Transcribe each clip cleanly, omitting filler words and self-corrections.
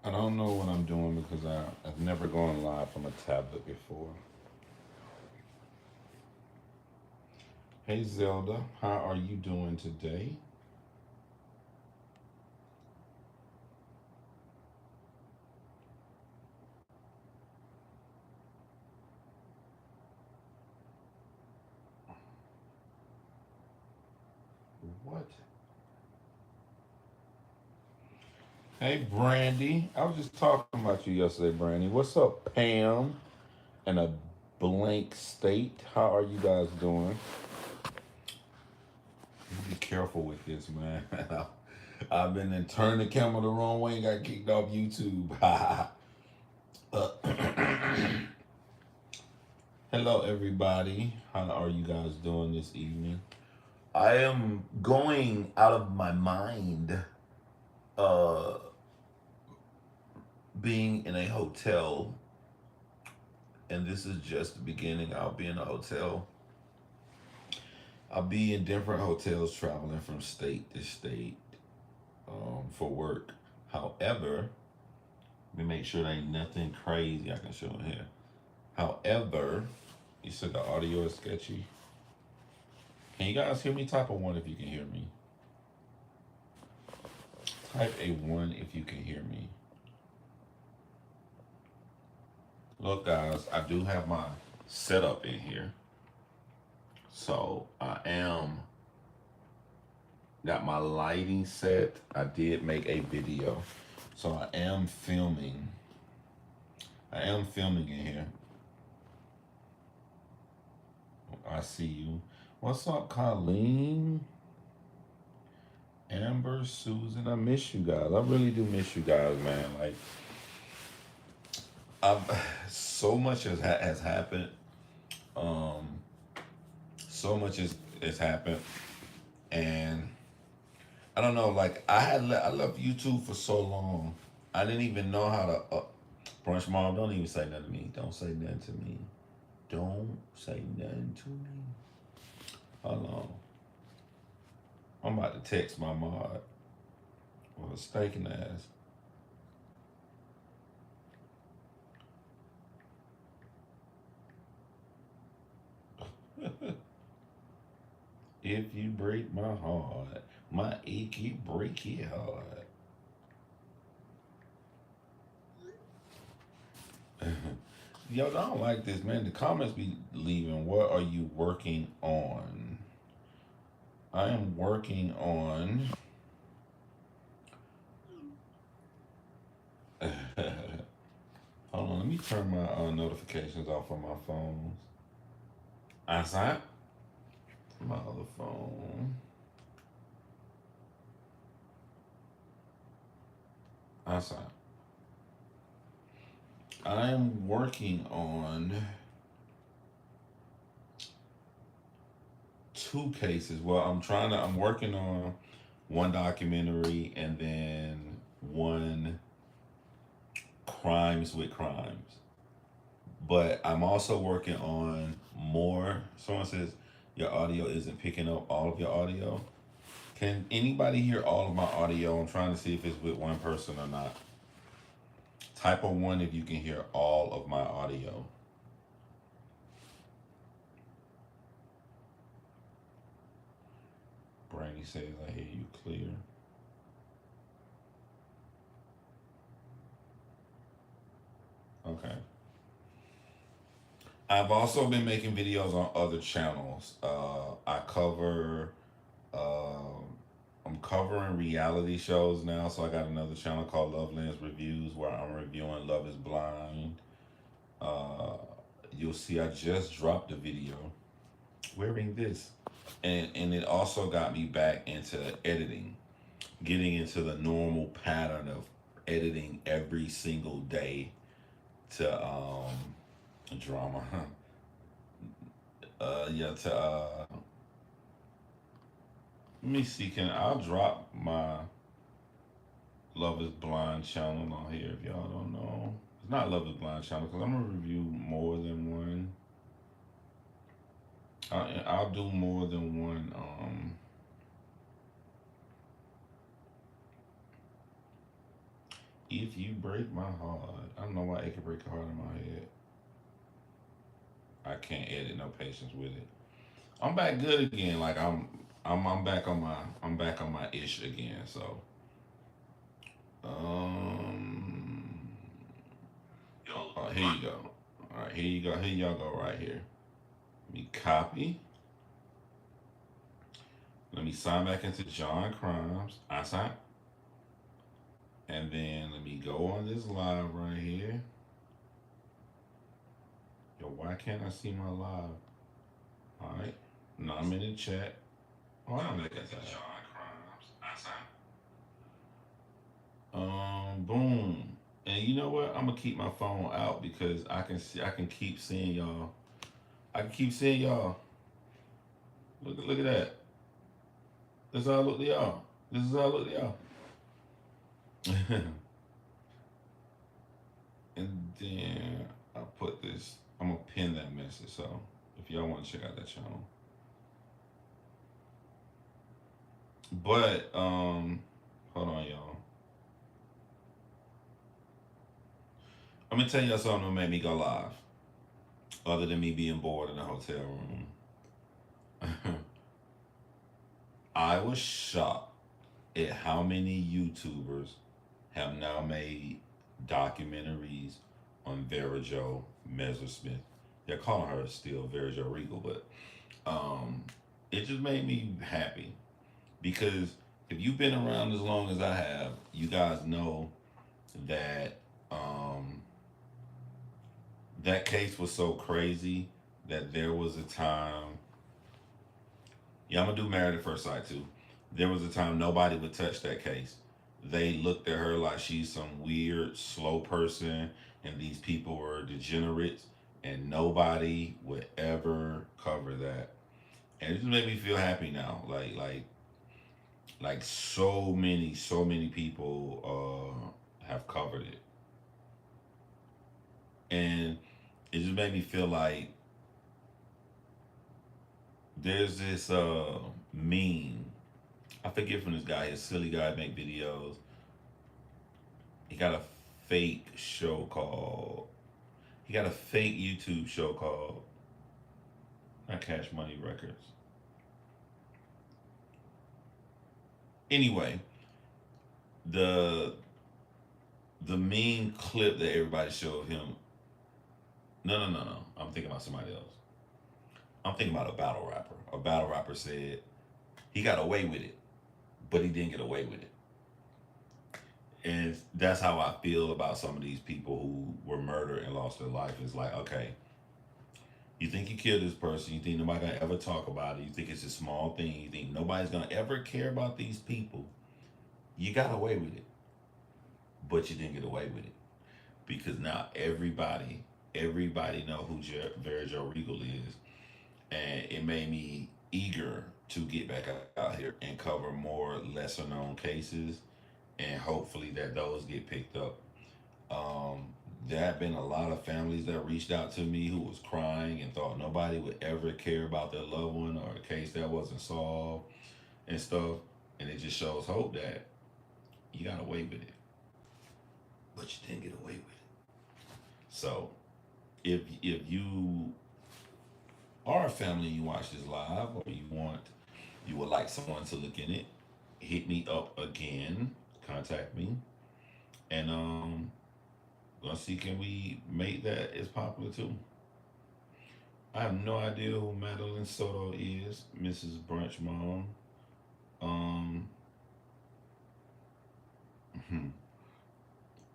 I don't know what I'm doing because I've never gone live from a tablet before. Hey Zelda, how are you doing today? What? Hey Brandy, I was just talking about you yesterday, Brandy. What's up, Pam? And a blank state. How are you guys doing? Be careful with this, man. I've been and turned the camera the wrong way and got kicked off YouTube. uh, Hello, everybody. How are you guys doing this evening? I am going out of my mind, uh, being in a hotel, and this is just the beginning. I'll be in a hotel. I'll be in different hotels, traveling from state to state, for work. However, let me make sure there ain't nothing crazy I can show in here. However, you said the audio is sketchy. Can you guys hear me? Type a one if you can hear me. Type a one if you can hear me. Look, guys, I do have my setup in here. So I am got my lighting set. I did make a video. So I am filming. I am filming in here. I see you. What's up, Colleen? Amber, Susan, I miss you guys. I really do miss you guys, man. Like, I've so much has happened. Um, so much has happened, and I don't know. Like, I left YouTube for so long. I didn't even know how to. Brunch mom, don't even say nothing to me. Don't say nothing to me. Don't say nothing to me. Hold on. I'm about to text my mod. Well, stinking ass. If you break my heart, my achy breaky heart. Yo, I don't like this, man. The comments be leaving. What are you working on? I am working on. Hold on, let me turn my notifications off on my phones. I saw my other phone. I saw. I am working on two cases. Well, I'm working on one documentary and then one crimes with crimes. But I'm also working on more. Someone says your audio isn't picking up all of your audio. Can anybody hear all of my audio? I'm trying to see if it's with one person or not. Type a one if you can hear all of my audio. Brandy says I hear you clear. Okay. I've also been making videos on other channels. I cover, um I'm covering reality shows now. So I got another channel called Love Lens Reviews where I'm reviewing Love Is Blind. Uh, you'll see I just dropped a video wearing this, and it also got me back into editing, getting into the normal pattern of editing every single day to drama. Yeah, to let me see. Can I'll drop my Love Is Blind channel on here if y'all don't know. It's not Love Is Blind channel because I'm gonna review more than one. I'll do more than one. If you break my heart, I don't know why it could break a heart in my head. I can't edit. No patience with it. I'm back good again. Like I'm back on my ish again. So um, here you go. All right, here you go. Here y'all go right here. Let me copy. Let me sign back into Jon Chrymes. I sign, and then let me go on this live right here. Yo, why can't I see my live? All right. No, I'm in the chat. Oh, I don't look at that. Boom. And you know what? I'm gonna keep my phone out because I can keep seeing y'all. I can keep seeing y'all. Look at that. This is how I look to y'all. This is how I look to y'all. And then I put this. I'm gonna pin that message. So if y'all want to check out that channel, but hold on, y'all. I'm gonna tell y'all something that made me go live. Other than me being bored in a hotel room, I was shocked at how many YouTubers have now made documentaries on Vera Jo Messersmith. They're calling her still Vera Jo Regal, but um, it just made me happy because if you've been around as long as I have, you guys know that that case was so crazy that there was a time. Yeah, I'm gonna do Married at First Sight too. There was a time nobody would touch that case. They looked at her like she's some weird, slow person, and these people were degenerates, and nobody would ever cover that. And it just made me feel happy now. Like so many people have covered it, and it just made me feel like there's this meme. I forget from this guy, his silly guy make videos. He got a fake show called. He got a fake YouTube show called not Cash Money Records. Anyway, the the mean clip that everybody showed him. No. I'm thinking about somebody else. I'm thinking about a battle rapper. A battle rapper said he got away with it, but he didn't get away with it. And that's how I feel about some of these people who were murdered and lost their life. It's like, okay, you think you killed this person, you think nobody gonna ever talk about it, you think it's a small thing, you think nobody's gonna ever care about these people. You got away with it, but you didn't get away with it. Because now everybody know who Vera Jo Regal is. And it made me eager to get back out here and cover more lesser known cases and hopefully that those get picked up. Um, there have been a lot of families that reached out to me who was crying and thought nobody would ever care about their loved one or a case that wasn't solved and stuff. And it just shows hope that you got away with it, but you didn't get away with it. So if you are a family and you watch this live or you would like someone to look in it, hit me up again, contact me, and gonna see can we make that as popular too. I have no idea who Madeline Soto is, Mrs. Brunch Mom. Um,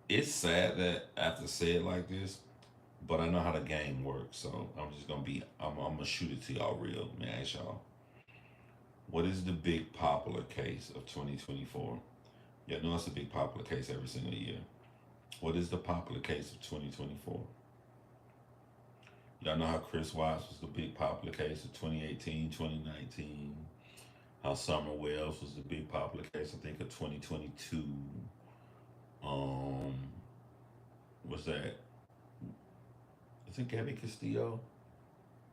it's sad that I have to say it like this, but I know how the game works, so I'm gonna shoot it to y'all real. Let me ask y'all, what is the big popular case of 2024? Y'all know it's a big popular case every single year. What is the popular case of 2024? Y'all know how Chris Watts was the big popular case of 2018, 2019. How Summer Wells was the big popular case, I think, of 2022. Um, what's that? Is it Gabby Castillo?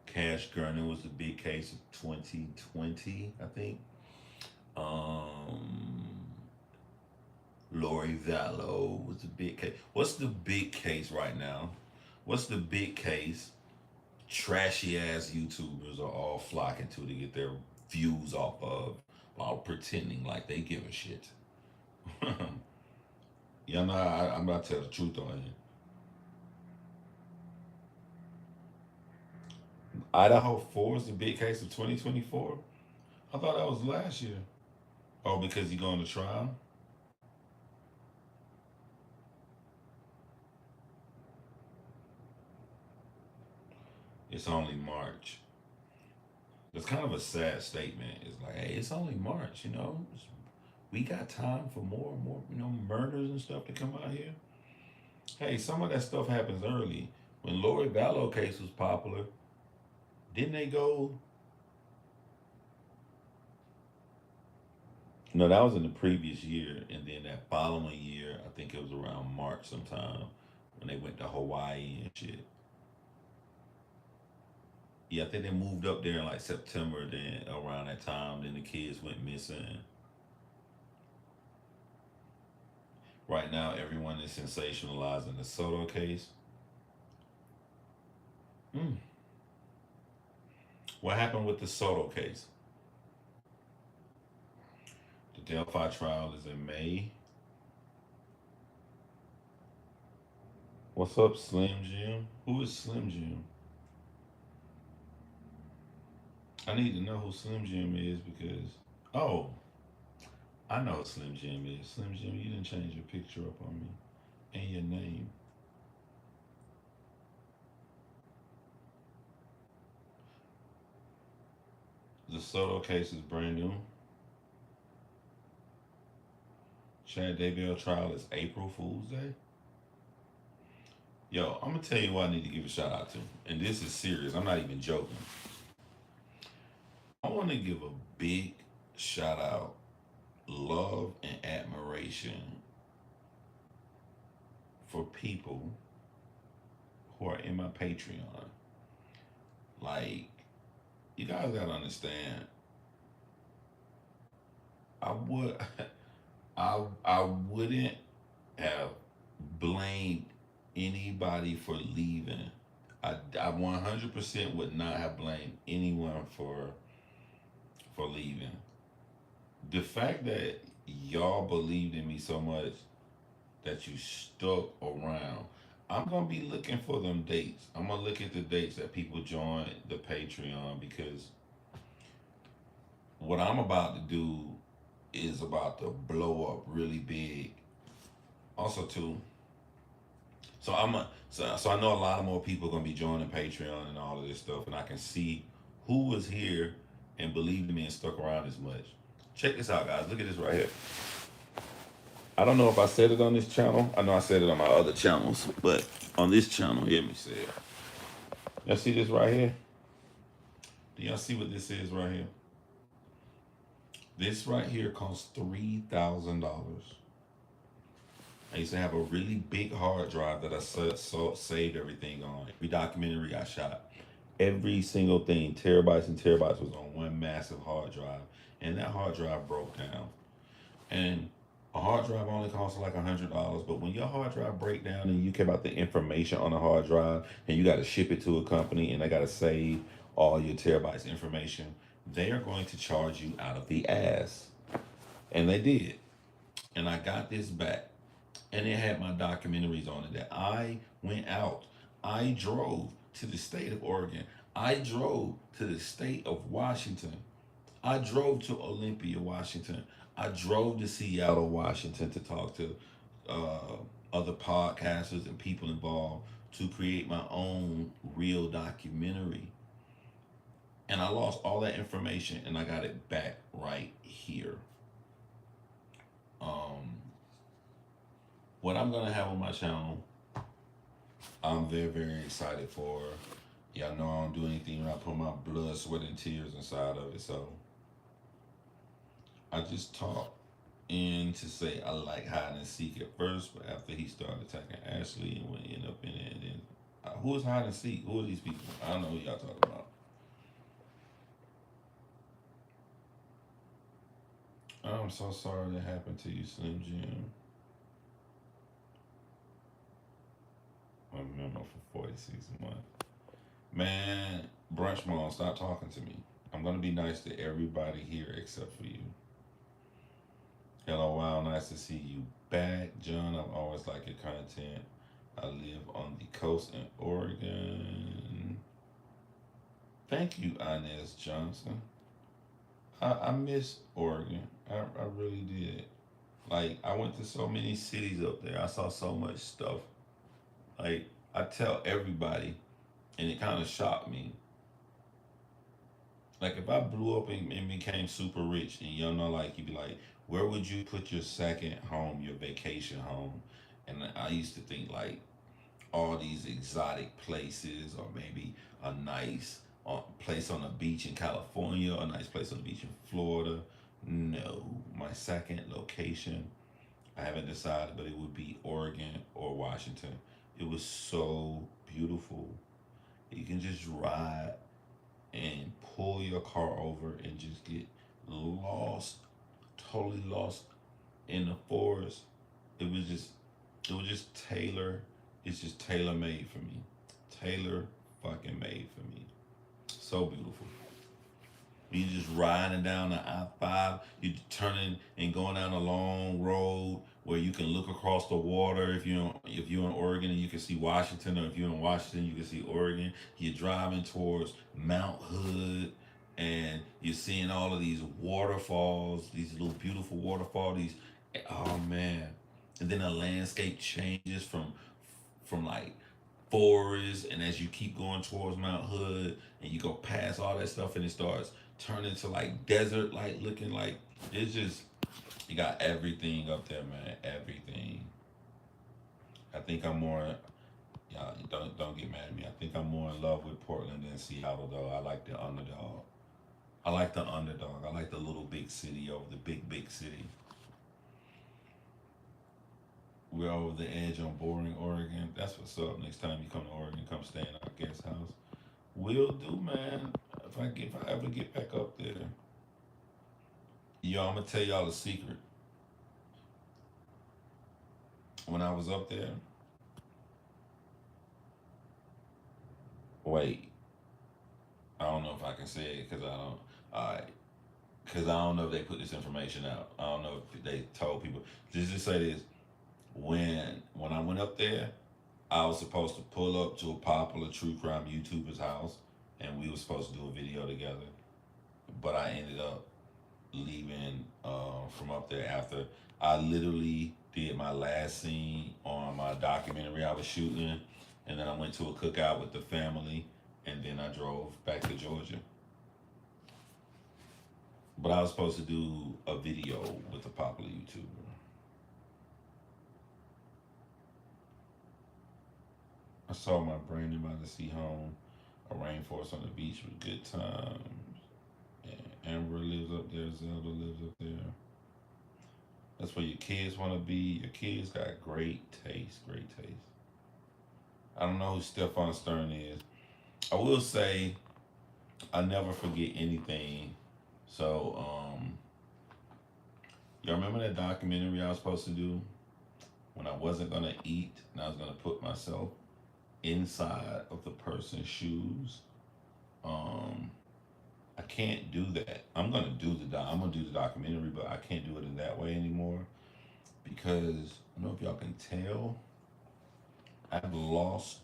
Cash Gurner was the big case of 2020, I think. Um, Lori Vallow was the big case. What's the big case right now? What's the big case trashy ass YouTubers are all flocking to get their views off of while pretending like they give a shit? Y'all know I'm about to tell the truth on here. Idaho 4 is the big case of 2024? I thought that was last year. Oh, because he going to trial? It's only March. It's kind of a sad statement. It's like, hey, it's only March, we got time for more and more, murders and stuff to come out here. Hey, some of that stuff happens early. When Lori Vallow case was popular, didn't they go? No, that was in the previous year, and then that following year, I think it was around March sometime when they went to Hawaii and shit. Yeah, I think they moved up there in like September. Then around that time, then the kids went missing. Right now, everyone is sensationalizing the Soto case. Mm. What happened with the Soto case? The Delphi trial is in May. What's up, Slim Jim? Who is Slim Jim? I need to know who Slim Jim is because, oh, I know who Slim Jim is. Slim Jim, you didn't change your picture up on me and your name. The Soto case is brand new. Chad Daybell trial is April Fool's Day. Yo, I'm gonna tell you what I need to give a shout out to, and this is serious. I'm not even joking. I want to give a big shout out, love and admiration for people who are in my Patreon. Like, you guys gotta understand. I would, I wouldn't have blamed anybody for leaving. I 100% would not have blamed anyone for leaving. The fact that y'all believed in me so much that you stuck around. I'm gonna be looking for them dates. I'm gonna look at the dates that people join the Patreon because what I'm about to do is about to blow up really big. Also, too, so I know a lot of more people are gonna be joining Patreon and all of this stuff, and I can see who was here and believed in me and stuck around as much. Check this out, guys. Look at this right here. I don't know if I said it on this channel. I know I said it on my other channels, but on this channel, let me say it. Y'all see this right here? Do y'all see what this is right here? This right here costs $3,000. I used to have a really big hard drive that I saved everything on. Every documentary I shot, every single thing, terabytes and terabytes, was on one massive hard drive, and that hard drive broke down. And a hard drive only costs like $100, but when your hard drive break down and you care about the information on the hard drive, and you got to ship it to a company, and they got to save all your terabytes information, they are going to charge you out of the ass, and they did. And I got this back, and it had my documentaries on it that I went out. I drove to the state of Oregon. I drove to the state of Washington. I drove to Olympia, Washington. I drove to Seattle, Washington to talk to uh, other podcasters and people involved to create my own real documentary. And I lost all that information and I got it back right here. Um, what I'm going to have on my channel, I'm very, very excited for. Y'all know I don't do anything when I put my blood, sweat, and tears inside of it. So I just talk in to say I like hide and seek at first, but after he started attacking Ashley and we end up in it, and then who is hide and seek? Who are these people? I don't know who y'all talking about. I'm so sorry that happened to you, Slim Jim. memo for 46 months. Man, Brunch Mom, stop talking to me. I'm gonna be nice to everybody here except for you. Hello, wow, nice to see you back, John. I'm always like your content. I live on the coast in Oregon. Thank you, Inez Johnson. I miss Oregon. I really did. Like, I went to so many cities up there. I saw so much stuff. Like, I tell everybody, and it kind of shocked me. Like, if I blew up and became super rich, and you know, like, you'd be like, where would you put your second home, your vacation home? And I used to think, like, all these exotic places, or maybe a nice place on the beach in California, a nice place on the beach in Florida. No, my second location, I haven't decided, but it would be Oregon or Washington. It was so beautiful. You can just ride and pull your car over and just get lost, totally lost in the forest. It was just, it was just tailor. It's just tailor made for me. Tailor fucking made for me. So beautiful. You just riding down the I-5. You turning and going down a long road where you can look across the water. If you're in Oregon and you can see Washington, or if you're in Washington you can see Oregon. You're driving towards Mount Hood, and you're seeing all of these waterfalls, these little beautiful waterfalls. These, oh man, and then the landscape changes from like forest, and as you keep going towards Mount Hood and you go past all that stuff, and it starts turning to like desert, like looking like, it's just, you got everything up there, man. Everything. I think I'm more, yeah, don't get mad at me. I think I'm more in love with Portland than Seattle though. I like the underdog. I like the underdog. I like the little big city over the big city. We're over the edge on boring Oregon. That's what's up. Next time you come to Oregon, come stay in our guest house. Will do, man. If I ever get back up there, yo, I'm gonna tell y'all a secret. When I was up there, wait, I don't know if I can say it because I don't. Alright, because I don't know if they put this information out. I don't know if they told people. Just say this. When I went up there, I was supposed to pull up to a popular true crime YouTuber's house, and we were supposed to do a video together. But I ended up leaving from up there after I literally did my last scene on my documentary I was shooting, and then I went to a cookout with the family, and then I drove back to Georgia. But I was supposed to do a video with a popular YouTuber. I saw my Brandon by the Sea home, a rainforest on the beach with good times. And Amber lives up there, Zelda lives up there. That's where your kids want to be. Your kids got great taste, great taste. I don't know who Stefan Stern is. I will say I never forget anything. So, y'all remember that documentary I was supposed to do when I wasn't gonna eat and I was gonna put myself inside of the person's shoes? Um, I can't do that. I'm gonna do the documentary, but I can't do it in that way anymore because I don't know if y'all can tell. I've lost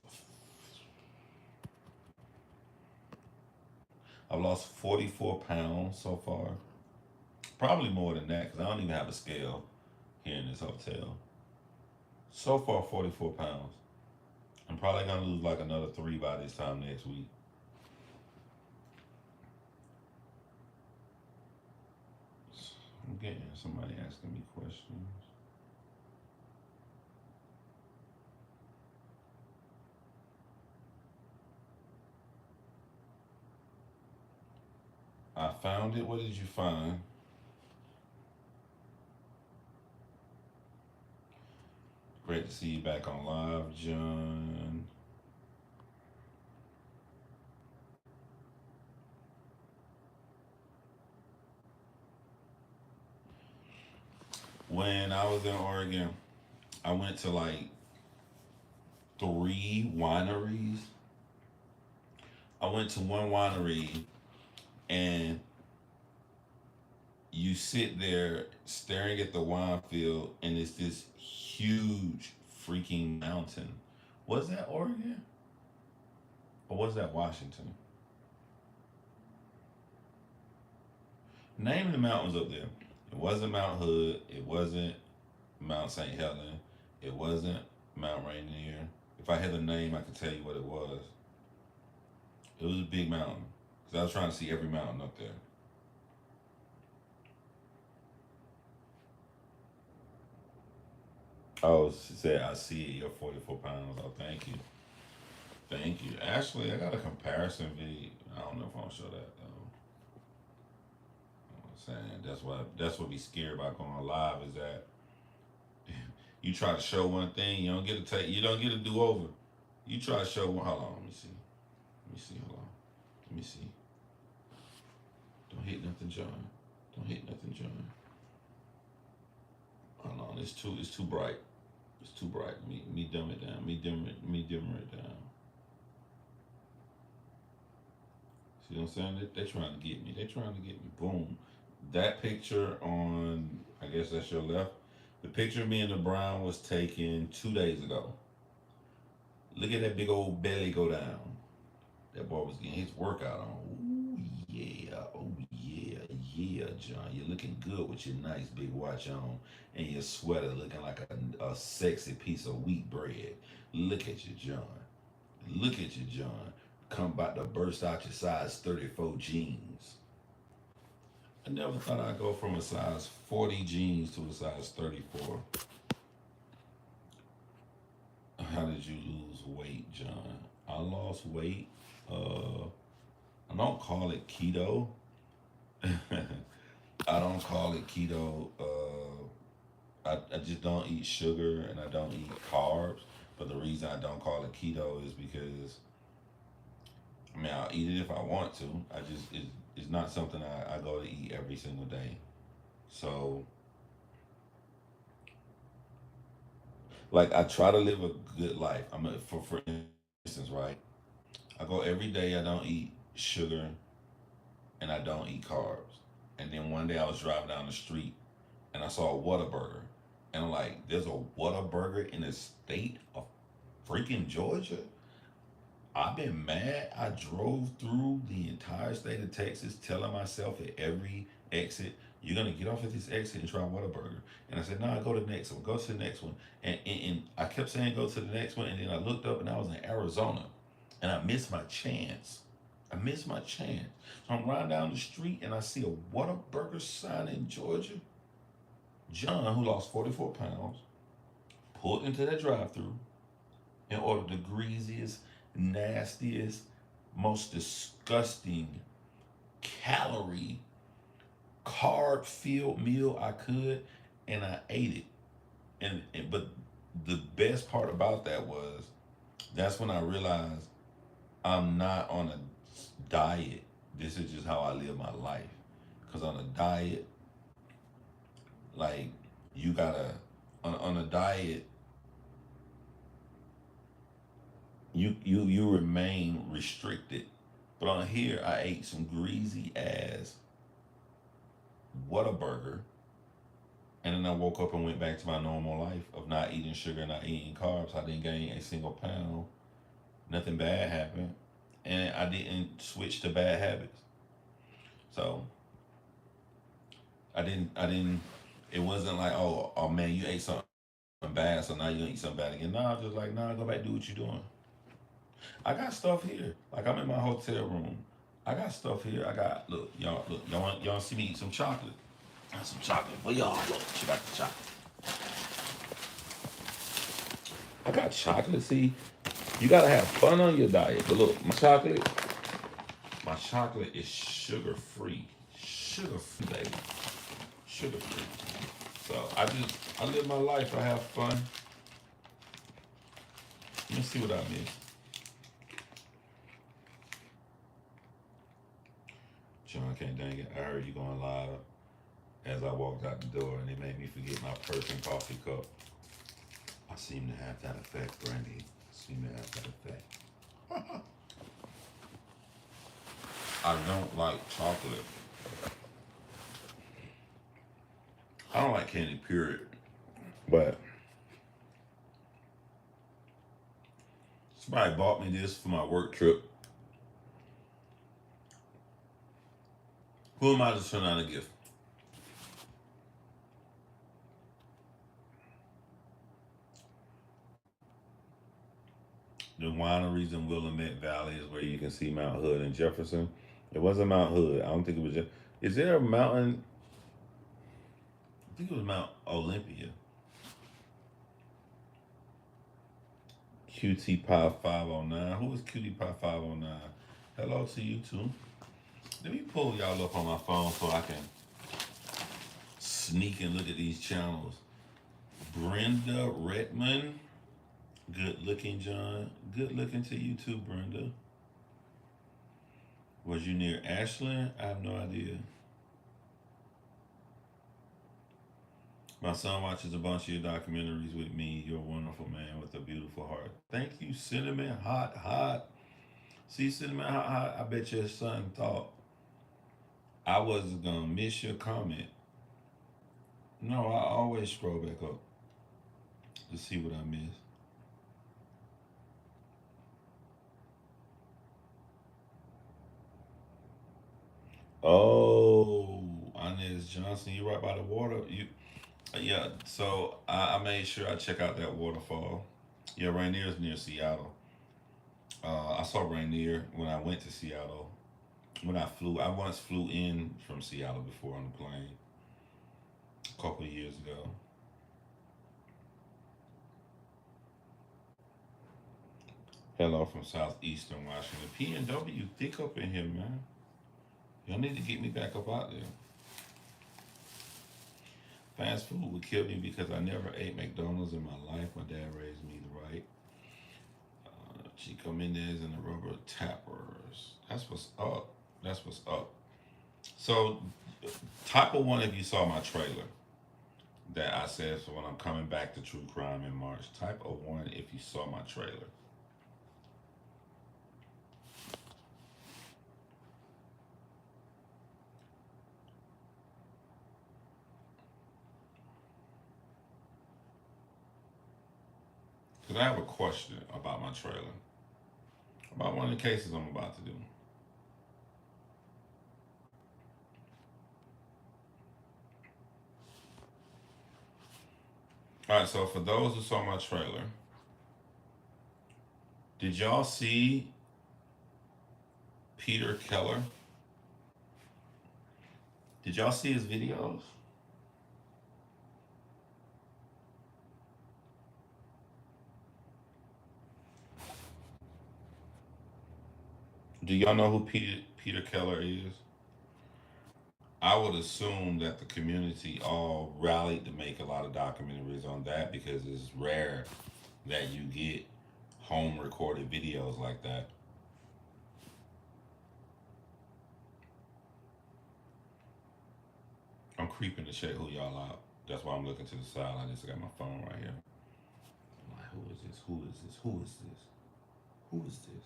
I've lost 44 pounds so far. Probably more than that because I don't even have a scale here in this hotel. So far, 44 pounds. I'm probably gonna lose like another three by this time next week. I'm getting somebody asking me questions. I found it. What did you find? Great to see you back on live, John. When I was in Oregon, I went to like three wineries. I went to one winery, and you sit there staring at the wine field, and it's this huge freaking mountain. Was that Oregon or was that Washington? Name the mountains up there. It wasn't Mount Hood. It wasn't Mount St. Helens. It wasn't Mount Rainier. If I had the name, I could tell you what it was. It was a big mountain because I was trying to see every mountain up there. Oh, she said, I see it. You're 44 pounds. Oh, thank you. Thank you. Actually, I got a comparison video. I don't know if I'll show that though. I'm saying that's what be scary about going live is that you try to show one thing, you don't get a do over. You try to show one. Hold on, let me see. Let me see. Hold on. Let me see. Don't hit nothing, John. Don't hit nothing, John. Hold on. It's too bright. It's too bright. Me dim it down. Me dimmer it down. See what I'm saying? They trying to get me. They trying to get me. Boom. That picture on, I guess that's your left. The picture of me and the brown was taken 2 days ago. Look at that big old belly go down. That boy was getting his workout on. Ooh, yeah. Oh, yeah. Yeah, John. You're looking good with your nice big watch on and your sweater looking like a sexy piece of wheat bread. Look at you, John. Look at you, John. Come about to burst out your size 34 jeans. I never thought I'd go from a size 40 jeans to a size 34. How did you lose weight, John? I lost weight. I don't call it keto. I don't call it keto. I just don't eat sugar and I don't eat carbs. But the reason I don't call it keto is because I mean I'll eat it if I want to. It's not something I go to eat every single day. So like I try to live a good life. For instance, right? I go every day. I don't eat sugar and I don't eat carbs. And then one day I was driving down the street and I saw a Whataburger, and I'm like, "There's a Whataburger in the state of freaking Georgia." I've been mad. I drove through the entire state of Texas telling myself at every exit, "You're gonna get off at this exit and try Whataburger." And I said, "No, go to the next one. Go to the next one." And I kept saying go to the next one, and then I looked up and I was in Arizona, and I missed my chance. I missed my chance. So I'm riding down the street and I see a Whataburger sign in Georgia. John, who lost 44 pounds, pulled into that drive-through and ordered the greasiest, nastiest, most disgusting, calorie, carb-filled meal I could, and I ate it. But the best part about that was that's when I realized I'm not on a diet. This is just how I live my life. Cause on a diet, like you gotta on a diet, you remain restricted. But on here, I ate some greasy ass Whataburger, and then I woke up and went back to my normal life of not eating sugar, not eating carbs. I didn't gain a single pound. Nothing bad happened, and I didn't switch to bad habits. So I didn't. It wasn't like, oh man, you ate something bad, so now you gonna eat something bad again. No, I was just like, nah, go back, do what you're doing. I got stuff here. Like I'm in my hotel room. I got stuff here. Look, y'all want to see me eat some chocolate? I got some chocolate for y'all. Look, she got the chocolate. I got chocolate. See, you gotta have fun on your diet. But look, my chocolate is sugar free. Sugar free, baby. Sugar free. So I live my life. I have fun. Let me see what I miss. John, can't dang it. I heard you going live as I walked out the door, and it made me forget my purse and coffee cup. I seem to have that effect, Brandy. See me after the fact. I don't like chocolate. I don't like candy, period. But somebody bought me this for my work trip. Who am I to turn out a gift? The wineries in Willamette Valley is where you can see Mount Hood and Jefferson. It wasn't Mount Hood. I don't think it was just. Is there a mountain? I think it was Mount Olympia. QT Pie 509. Who is QT Pie 509? Hello to you too. Let me pull y'all up on my phone so I can sneak and look at these channels. Brenda Redmond. Good looking, John. Good looking to you too, Brenda. Was you near Ashland? I have no idea. My son watches a bunch of your documentaries with me. You're a wonderful man with a beautiful heart. Thank you, Cinnamon Hot Hot. See, Cinnamon Hot Hot, I bet your son thought I wasn't gonna miss your comment. No, I always scroll back up to see what I missed. Oh, Inez Johnson, you right by the water. You, yeah. So I made sure I check out that waterfall. Yeah, Rainier's near Seattle. I saw Rainier when I went to Seattle. When I flew, I once flew in from Seattle before on the plane a couple of years ago. Hello from southeastern Washington. P&W thick up in here, man. Y'all need to get me back up out there. Fast food would kill me because I never ate McDonald's in my life. My dad raised me the right. Chico Mendez and the Rubber Tappers. That's what's up. That's what's up. So, type of one if you saw my trailer that I said for when I'm coming back to True Crime in March. Type of one if you saw my trailer. Because I have a question about my trailer. About one of the cases I'm about to do. All right, so for those who saw my trailer, did y'all see Peter Keller? Did y'all see his videos? Do y'all know who Peter Keller is? I would assume that the community all rallied to make a lot of documentaries on that because it's rare that you get home recorded videos like that. I'm creeping to check who y'all out. That's why I'm looking to the side. I just got my phone right here. I'm like, who is this? Who is this? Who is this? Who is this?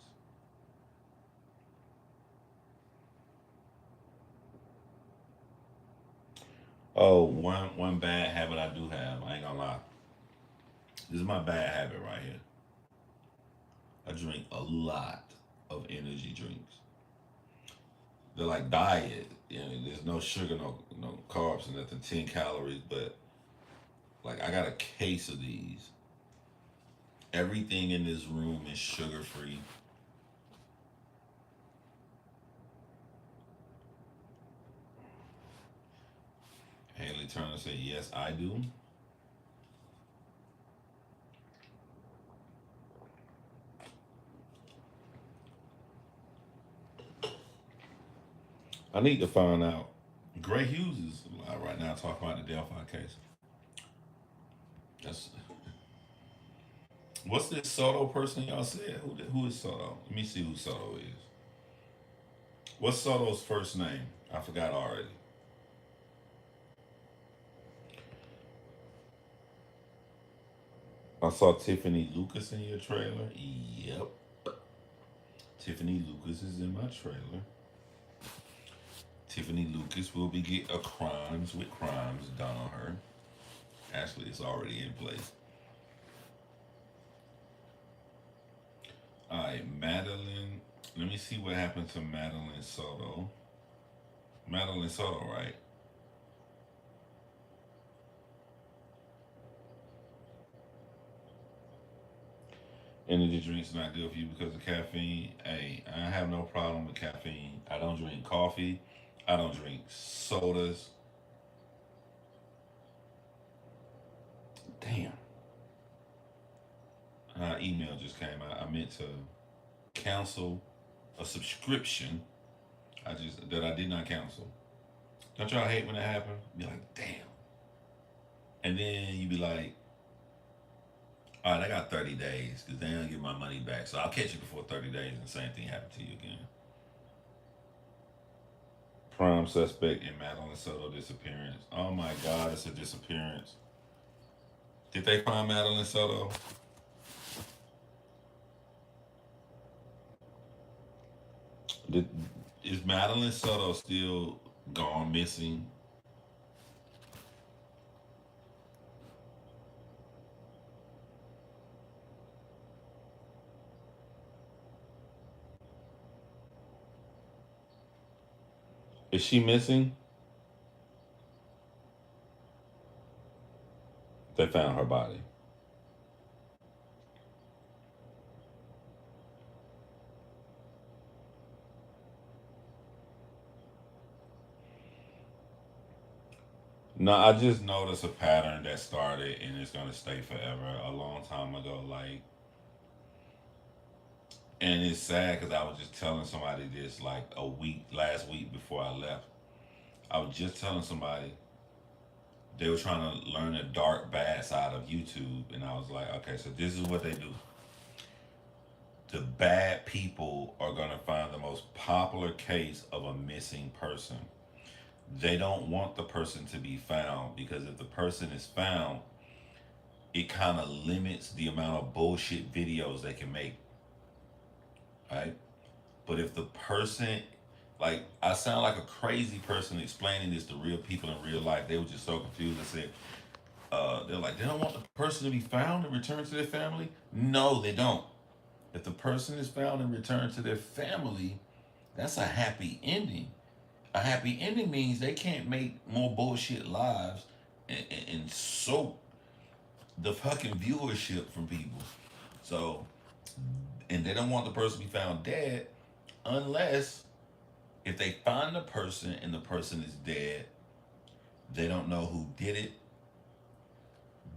Oh, one bad habit I do have. I ain't gonna lie. This is my bad habit right here. I drink a lot of energy drinks. They're like diet. You know, there's no sugar, no carbs, and nothing. 10 calories, but like I got a case of these. Everything in this room is sugar free. Haley Turner said, "Yes, I do." I need to find out. Gray Hughes is right now talking about the Delphi case. That's what's this Soto person y'all said? Who is Soto? Let me see who Soto is. What's Soto's first name? I forgot already. I saw Tiffany Lucas in your trailer. Yep. Tiffany Lucas is in my trailer. Tiffany Lucas will be get a crimes with crimes done on her. Actually, it's already in place. All right, Madeline. Let me see what happened to Madeline Soto. Madeline Soto, right? Energy drinks not good for you because of caffeine. Hey, I have no problem with caffeine. I don't drink coffee. I don't drink sodas. Damn. Email just came out. I meant to cancel a subscription. That I did not cancel. Don't y'all hate when that happens? Be like, damn. And then you be like, all right, I got 30 days because they don't get my money back. So I'll catch you before 30 days and the same thing happen to you again. Prime suspect in Madeline Soto disappearance. Oh my God, it's a disappearance. Did they find Madeline Soto? Did, is Madeline Soto still gone missing? Is she missing? They found her body. No, I just noticed a pattern that started and it's gonna stay forever a long time ago. Like, and it's sad because I was just telling somebody this like a week, last week before I left. I was just telling somebody they were trying to learn the dark bad side of YouTube, and I was like, okay, so this is what they do. The bad people are gonna find the most popular case of a missing person. They don't want the person to be found because if the person is found, it kind of limits the amount of bullshit videos they can make, right? But if the person, like, I sound like a crazy person explaining this to real people in real life. They were just so confused. I said, they're like, they don't want the person to be found and returned to their family. No, they don't. If the person is found and returned to their family, that's a happy ending. A happy ending means they can't make more bullshit lives and soak the fucking viewership from people. So, and they don't want the person to be found dead unless if they find the person and the person is dead, they don't know who did it.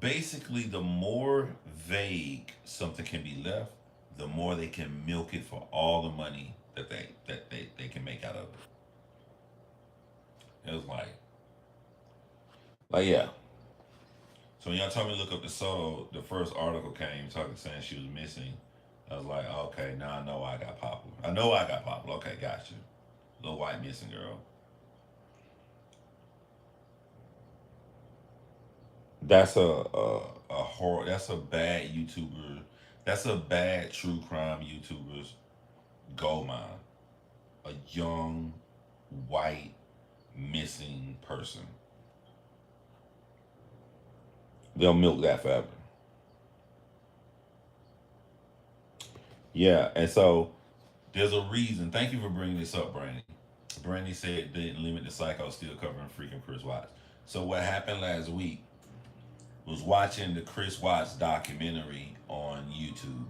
Basically, the more vague something can be left, the more they can milk it for all the money that they can make out of it. It was like yeah. So when y'all told me to look up the Soto, the first article came talking saying she was missing. I was like, okay, now I know I got popular. I know I got popular. Okay, got you. Little white missing girl. That's a horror. That's a bad YouTuber. That's a bad true crime YouTuber's gold mine. A young white missing person. They'll milk that forever. Yeah, and so there's a reason. Thank you for bringing this up, Brandy. Brandy said didn't limit the psycho still covering freaking Chris Watts. So what happened last week was watching the Chris Watts documentary on YouTube.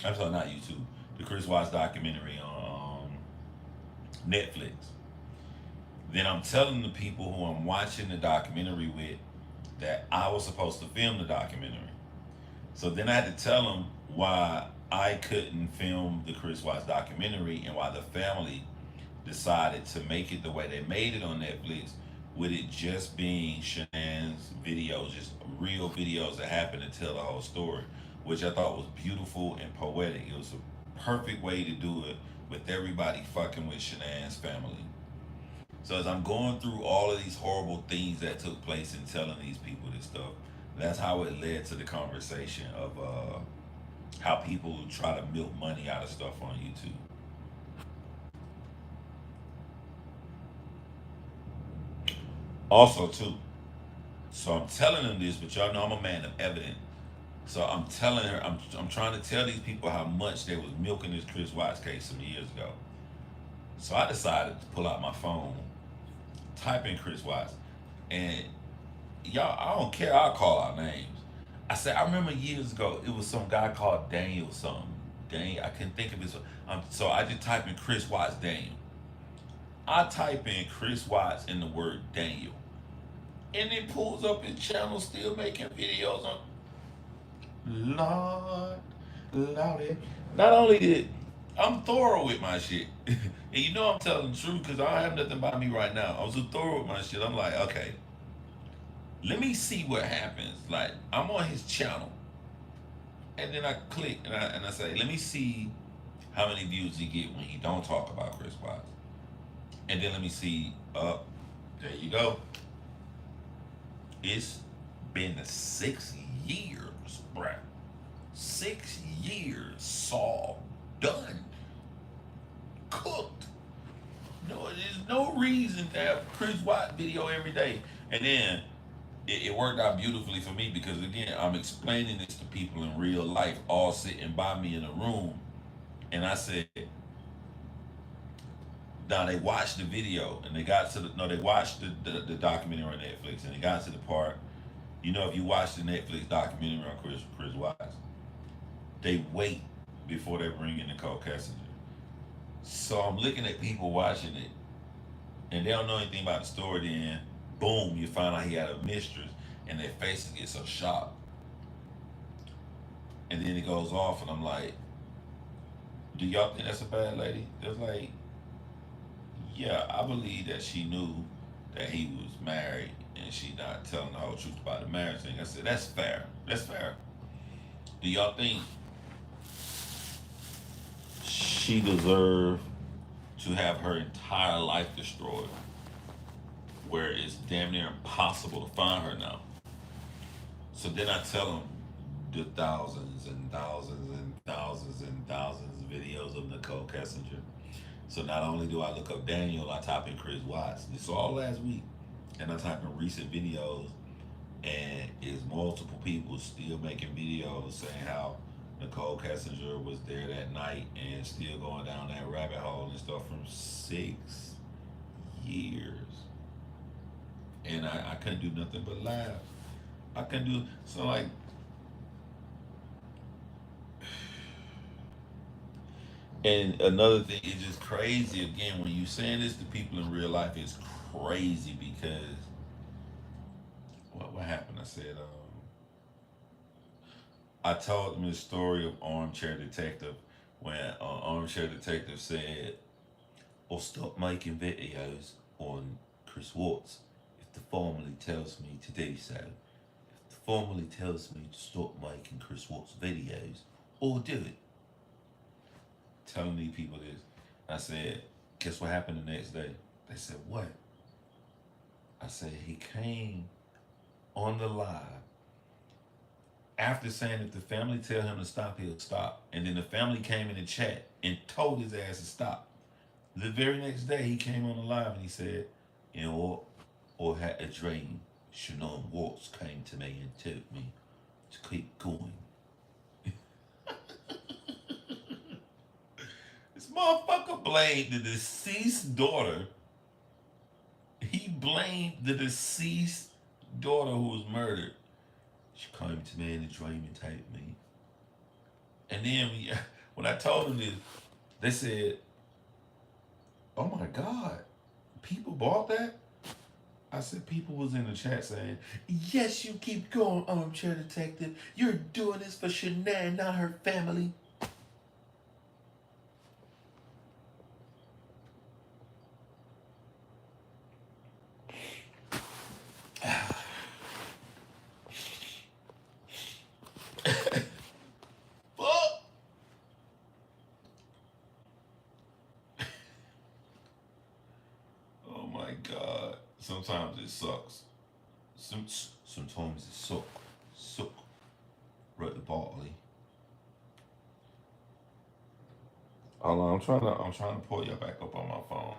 I'm sorry, not YouTube. The Chris Watts documentary on Netflix. Then I'm telling the people who I'm watching the documentary with that I was supposed to film the documentary. So then I had to tell them why I couldn't film the Chris Watts documentary and why the family decided to make it the way they made it on Netflix, with it just being Shanann's videos, just real videos that happened to tell the whole story, which I thought was beautiful and poetic. It was a perfect way to do it with everybody fucking with Shanann's family. So as I'm going through all of these horrible things that took place and telling these people this stuff, That's how it led to the conversation of how people try to milk money out of stuff on YouTube. Also, too, so I'm telling them this, but y'all know I'm a man of evidence. So I'm telling her, I'm trying to tell these people how much they was milking this Chris Watts case some years ago. So I decided to pull out my phone, type in Chris Watts, and y'all, I don't care. I'll call out names. I said I remember years ago it was some guy called Daniel something. Daniel, I can't think of his. So I just type in Chris Watts Daniel. I type in Chris Watts in the word Daniel, and it pulls up his channel still making videos on. Lord, Lordy. Not only did I'm thorough with my shit, and you know I'm telling the truth because I don't have nothing by me right now. I was so thorough with my shit. I'm like, okay, let me see what happens. Like I'm on his channel, and then I click and I say, let me see how many views he get when he don't talk about Chris Watts, and then let me see. There you go. It's been 6 years, bruh. 6 years, Saul done, cooked. No, there's no reason to have Chris Watt video every day. And then it worked out beautifully for me because again, I'm explaining this to people in real life, all sitting by me in a room. And I said, now they watched the video and they got to the no, they watched the documentary on Netflix and they got to the part, if you watch the Netflix documentary on Chris Watts, they wait before they bring in Nicole Kessinger. So I'm looking at people watching it, and they don't know anything about the story. Then, boom, you find out he had a mistress, and their faces get so shocked. And then it goes off, and I'm like, "Do y'all think that's a bad lady?" It's like, "Yeah, I believe that she knew that he was married, and she not telling the whole truth about the marriage thing." I said, "That's fair. That's fair." Do y'all think she deserved to have her entire life destroyed, where it's damn near impossible to find her now? So then I tell them the thousands and thousands and thousands and thousands of videos of Nicole Kessinger. So not only do I look up Daniel, I type in Chris Watts. This all last week. And I type in recent videos, and it's multiple people still making videos saying how Nicole Kessinger was there that night and still going down that rabbit hole and stuff from 6 years. And I couldn't do nothing but laugh. I couldn't do so like and another thing is just crazy again when you saying this to people in real life, it's crazy because what happened? I said I told them the story of Armchair Detective when Armchair Detective said, "I'll stop making videos on Chris Watts if the family tells me to do so. If the family tells me to stop making Chris Watts videos, I'll do it." Telling these people this. I said, guess what happened the next day? They said, what? I said, he came on the live after saying if the family tell him to stop, he'll stop. And then the family came in the chat and told his ass to stop. The very next day, he came on the live and he said, or had a dream. Shannon Watts came to me and told me to keep going. This motherfucker blamed the deceased daughter. He blamed the deceased daughter who was murdered. She came to me in a dream and told me. And then when I told them this, they said, "Oh my God, people bought that?" I said, people was in the chat saying, "Yes, you keep going, Armchair Detective. You're doing this for Shanann, not her family." Fuck. Oh my God. Sometimes it sucks. Sometimes it sucks. So, right, Bartley. Hold on, I'm trying to pull you back up on my phone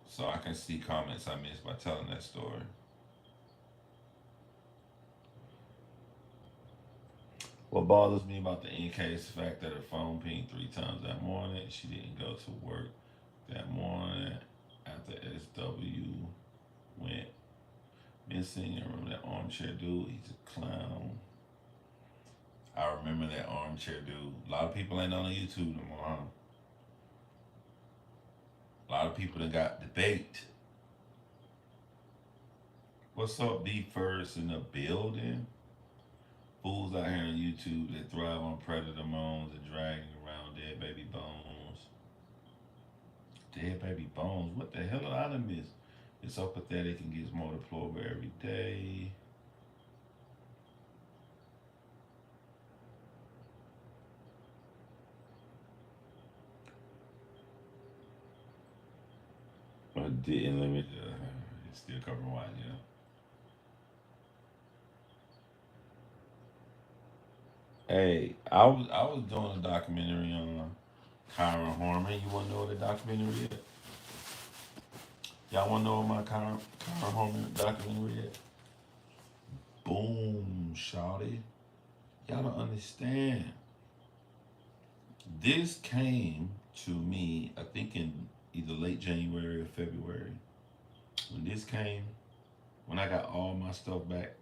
so I can see comments I missed by telling that story. What bothers me about the NK is the fact that her phone pinged 3 times that morning. She didn't go to work that morning after SW went missing. I remember that armchair dude. He's a clown. I remember that armchair dude. A lot of people ain't on YouTube no more. Huh? A lot of people that got debate. What's up, B First in the building? Fools out here on YouTube that thrive on predator moans and dragging around dead baby bones. Dead baby bones. What the hell did I done miss? It's so pathetic and gets more deplorable every day. I didn't let me. It's still covering wide, yeah. Hey, I was doing a documentary on Kyron Horman. You want to know what the documentary is? Y'all want to know what my Kyron Horman documentary is? Boom, shawty. Y'all don't understand. This came to me, I think, in either late January or February. When this came, when I got all my stuff back,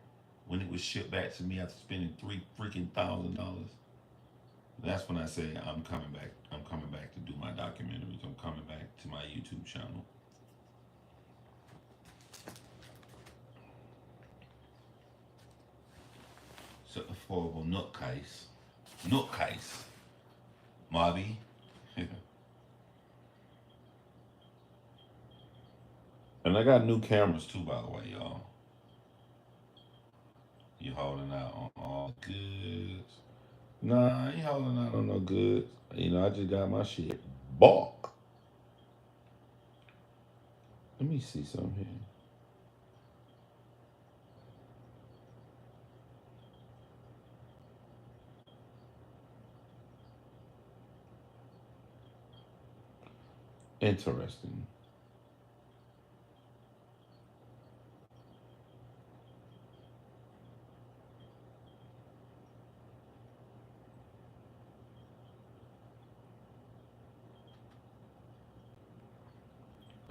when it was shipped back to me after spending $3 freaking thousand, that's when I say I'm coming back. I'm coming back to do my documentaries. I'm coming back to my YouTube channel. So affordable nutcase, Mobby. And I got new cameras too, by the way, y'all. You holding out on all goods? Nah, I ain't holding out on no goods. I just got my shit bought. Let me see something here. Interesting.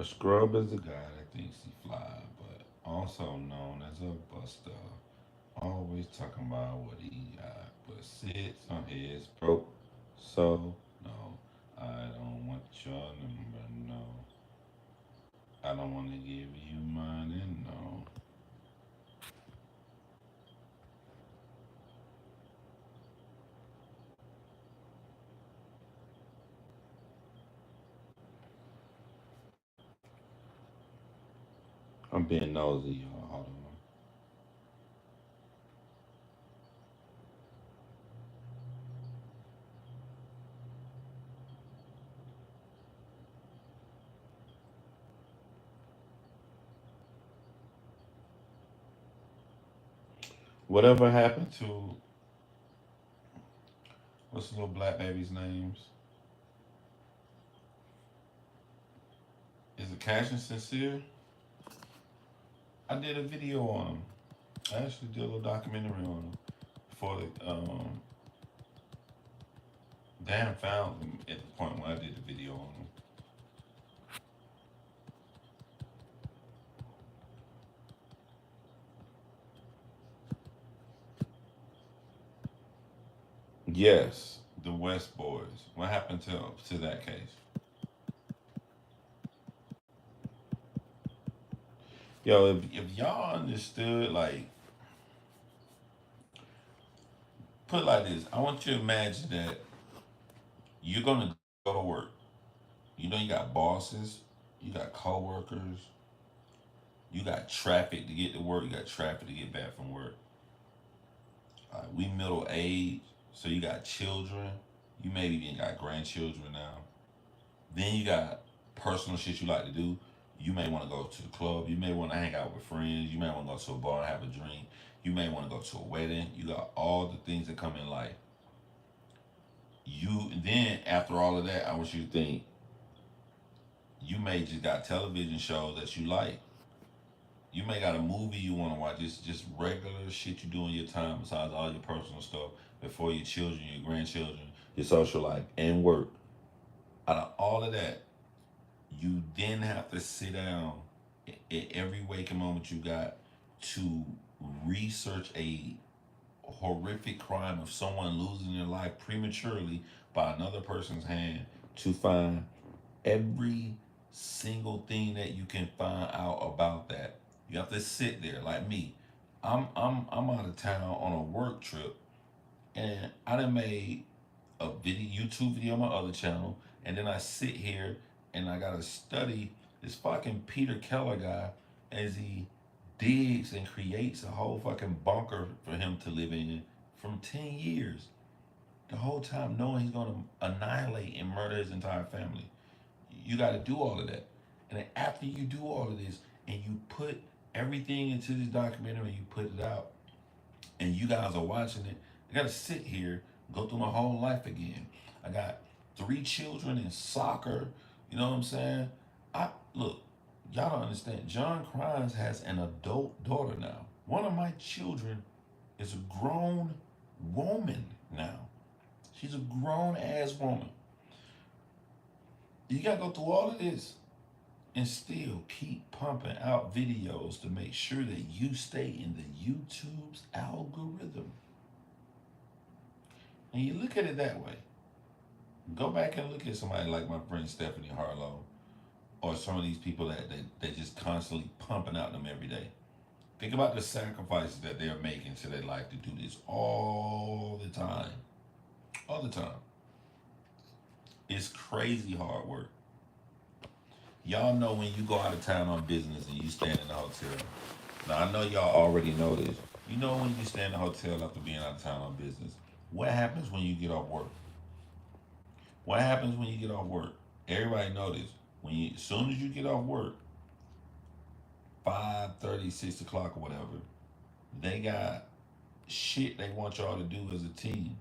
A scrub is a guy that thinks he fly, but also known as a buster. Always talking about what he got, but sits on his broke. So, no, I don't want your number, no. I don't want to give you mine, and no. I'm being nosy, y'all. Hold on. Whatever happened to what's the little black baby's names? Is it Cash and Sincere? I did a video on them. I actually did a little documentary on them before the Dan found them at the point when I did the video on them. Yes, the West Boys. What happened to that case? Yo, if y'all understood, like, put it like this, I want you to imagine that you're gonna go to work. You got bosses, you got coworkers, you got traffic to get to work, you got traffic to get back from work. We middle age, so you got children. You maybe even got grandchildren now. Then you got personal shit you like to do. You may want to go to the club. You may want to hang out with friends. You may want to go to a bar and have a drink. You may want to go to a wedding. You got all the things that come in life. You then after all of that, I want you to think you may just got television shows that you like. You may got a movie you want to watch. It's just regular shit you do in your time besides all your personal stuff before your children, your grandchildren, your social life, and work. Out of all of that, you then have to sit down every waking moment you got to research a horrific crime of someone losing their life prematurely by another person's hand to find every single thing that you can find out about that. You have to sit there like me. I'm out of town on a work trip and I done made a video YouTube video on my other channel and then I sit here and I gotta study this fucking Peter Keller guy as he digs and creates a whole fucking bunker for him to live in from 10 years. The whole time knowing he's gonna annihilate and murder his entire family. You got to do all of that. And then after you do all of this and you put everything into this documentary and you put it out and you guys are watching it, I got to sit here, go through my whole life again. I got 3 children in soccer. You know what I'm saying? I look, y'all don't understand. Jon Chrymes has an adult daughter now. One of my children is a grown woman now. She's a grown ass woman. You gotta go through all of this and still keep pumping out videos to make sure that you stay in the YouTube's algorithm. And you look at it that way. Go back and look at somebody like my friend Stephanie Harlow or some of these people that just constantly pumping out them every day. Think about the sacrifices that they're making to their life to do this all the time. All the time. It's crazy hard work. Y'all know when you go out of town on business and you stand in the hotel. Now I know y'all already know this. You know when you stand in the hotel after being out of town on business. What happens when you get off work? What happens when you get off work? Everybody know this. As soon as you get off work, 5:30, 6 o'clock or whatever, they got shit they want y'all to do as a team.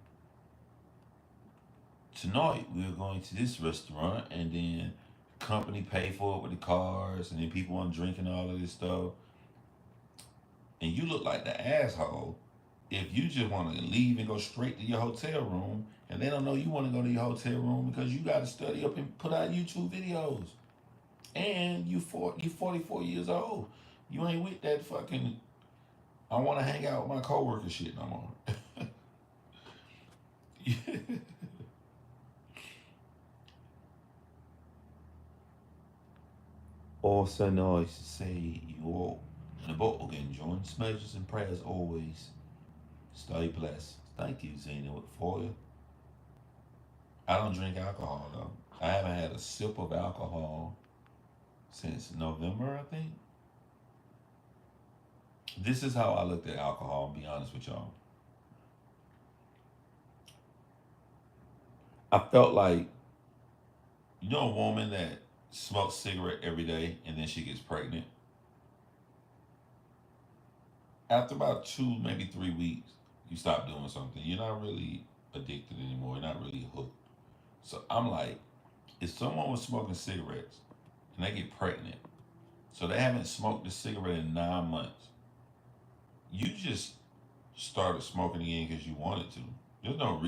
Tonight we're going to this restaurant and then company pay for it with the cars and then people want drinking all of this stuff. And you look like the asshole if you just want to leave and go straight to your hotel room and they don't know you want to go to your hotel room because you got to study up and put out YouTube videos. And you 44 years old. You ain't with that fucking I want to hang out with my coworker shit no more. Also nice to see you all in a bottle again, John. Smooches and prayers always. Stay blessed. Thank you, Zena, for you. I don't drink alcohol though. I haven't had a sip of alcohol since November, I think. This is how I looked at alcohol, and be honest with y'all. I felt like, you know, a woman that smokes cigarette every day and then she gets pregnant. After about 2, maybe 3 weeks, you stop doing something. You're not really addicted anymore. You're not really hooked. So I'm like, if someone was smoking cigarettes and they get pregnant, so they haven't smoked a cigarette in 9 months, you just started smoking again because you wanted to. There's no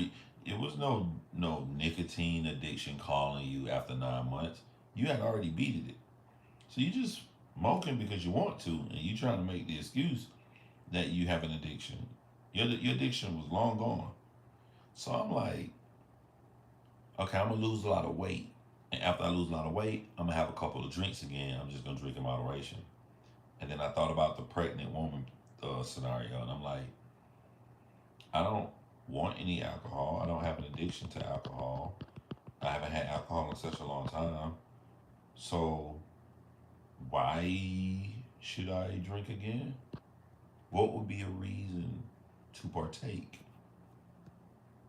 it was no nicotine addiction calling you after 9 months. You had already beaten it. So you just smoking because you want to, and you trying to make the excuse that you have an addiction. Your addiction was long gone. So I'm like, okay, I'm gonna lose a lot of weight, and after I lose a lot of weight, I'm gonna have a couple of drinks again. I'm just gonna drink in moderation. And then I thought about the pregnant woman scenario, and I'm like, I don't want any alcohol. I don't have an addiction to alcohol. I haven't had alcohol in such a long time. So why should I drink again? What would be a reason to partake?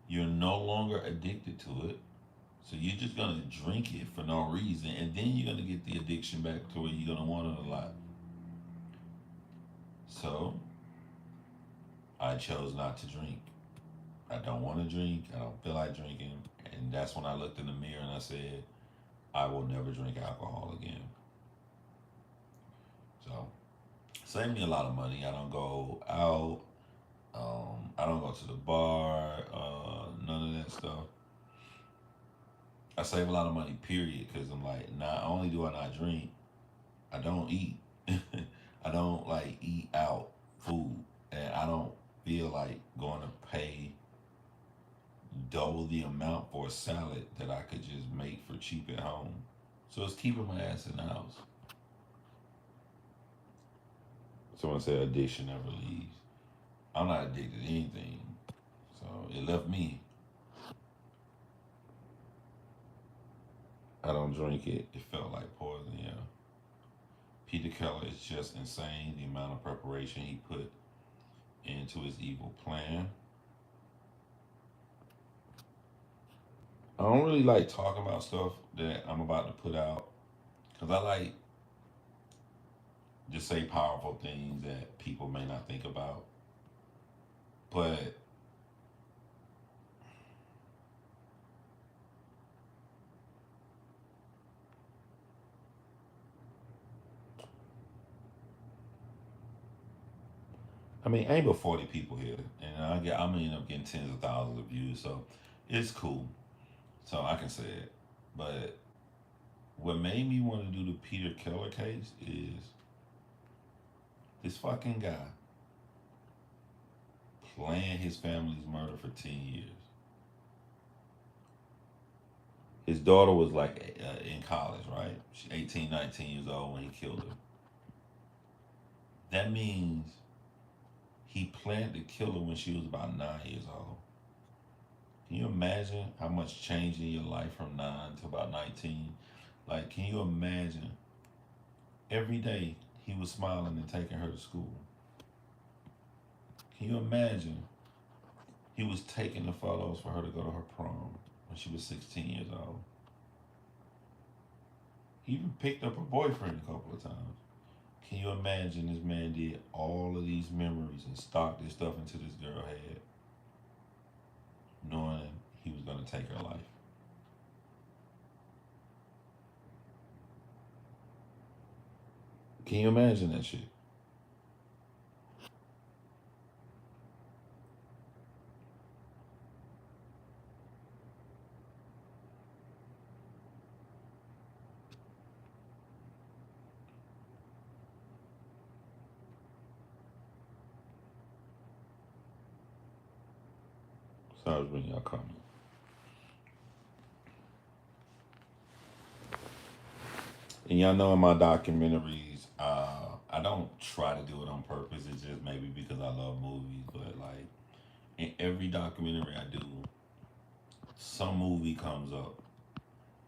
You're no longer addicted to it. So you're just gonna drink it for no reason, and then you're gonna get the addiction back to where you're gonna want it a lot. So I chose not to drink. I don't want to drink. I don't feel like drinking, and that's when I looked in the mirror and I said, I will never drink alcohol again. So saved me a lot of money. I don't go out. I don't go to the bar. None of that stuff. I save a lot of money, period, because I'm like, not only do I not drink, I don't eat. I don't like eat out food, and I don't feel like going to pay double the amount for a salad that I could just make for cheap at home. So it's keeping my ass in the house. Someone said addiction never leaves. I'm not addicted to anything, so it left me. I don't drink it. It felt like poison. Yeah. Peter Keller is just insane. The amount of preparation he put into his evil plan. I don't really like talking about stuff that I'm about to put out because I like to say powerful things that people may not think about. But I mean, ain't but 40 people here, and I'm gonna end up getting tens of thousands of views, so it's cool. So I can say it. But what made me want to do the Peter Keller case is this fucking guy planned his family's murder for 10 years. His daughter was like in college, right? She's 18, 19 years old when he killed her. That means he planned to kill her when she was about 9 years old. Can you imagine how much changed in your life from 9 to about 19? Like, can you imagine every day he was smiling and taking her to school? Can you imagine he was taking the photos for her to go to her prom when she was 16 years old? He even picked up her boyfriend a couple of times. Can you imagine this man did all of these memories and stocked this stuff into this girl's head, knowing he was going to take her life? Can you imagine that shit? So I was reading y'all comment. And y'all know in my documentaries, I don't try to do it on purpose. It's just maybe because I love movies. But like in every documentary I do, some movie comes up.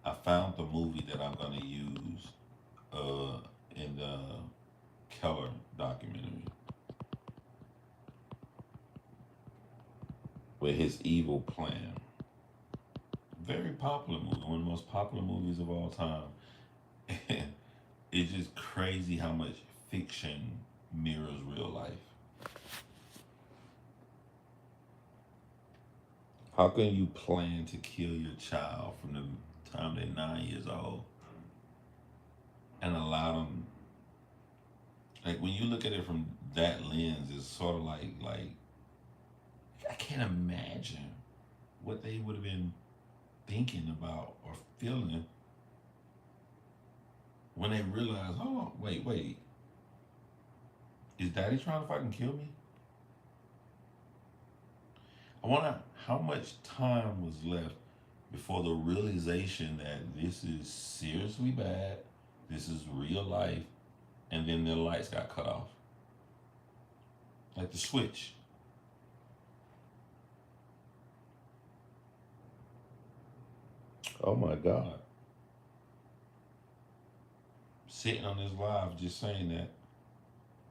I found the movie that I'm gonna use uh, in the Keller documentary with his evil plan. Very popular movie, one of the most popular movies of all time. It's just crazy how much fiction mirrors real life. How can you plan to kill your child from the time they're 9 years old and allow them? Like when you look at it from that lens, it's sort of like I can't imagine what they would have been thinking about or feeling when they realize, hold on, wait, is Daddy trying to fucking kill me? I wonder how much time was left before the realization that this is seriously bad, this is real life, and then the lights got cut off. Like the switch. Oh my God. Sitting on this live just saying that,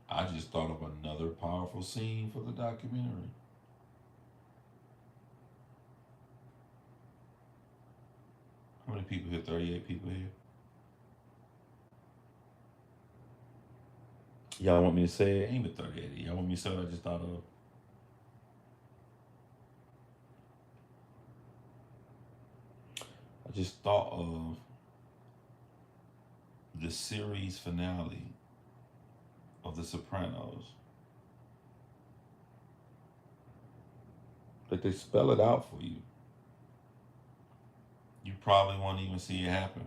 I just thought of another powerful scene for the documentary. How many people here? 38 people here. Y'all want me to say it? Ain't but 38. Y'all want me to say what I just thought of? I just thought of the series finale of The Sopranos. Like they spell it out for you. You probably won't even see it happen.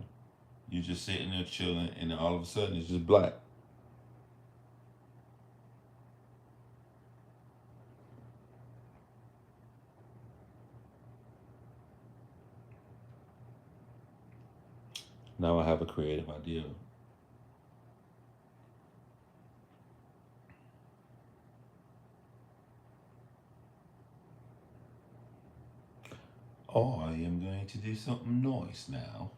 You're just sitting there chilling, and then all of a sudden it's just black. Now I have a creative idea. I am going to do something nice now.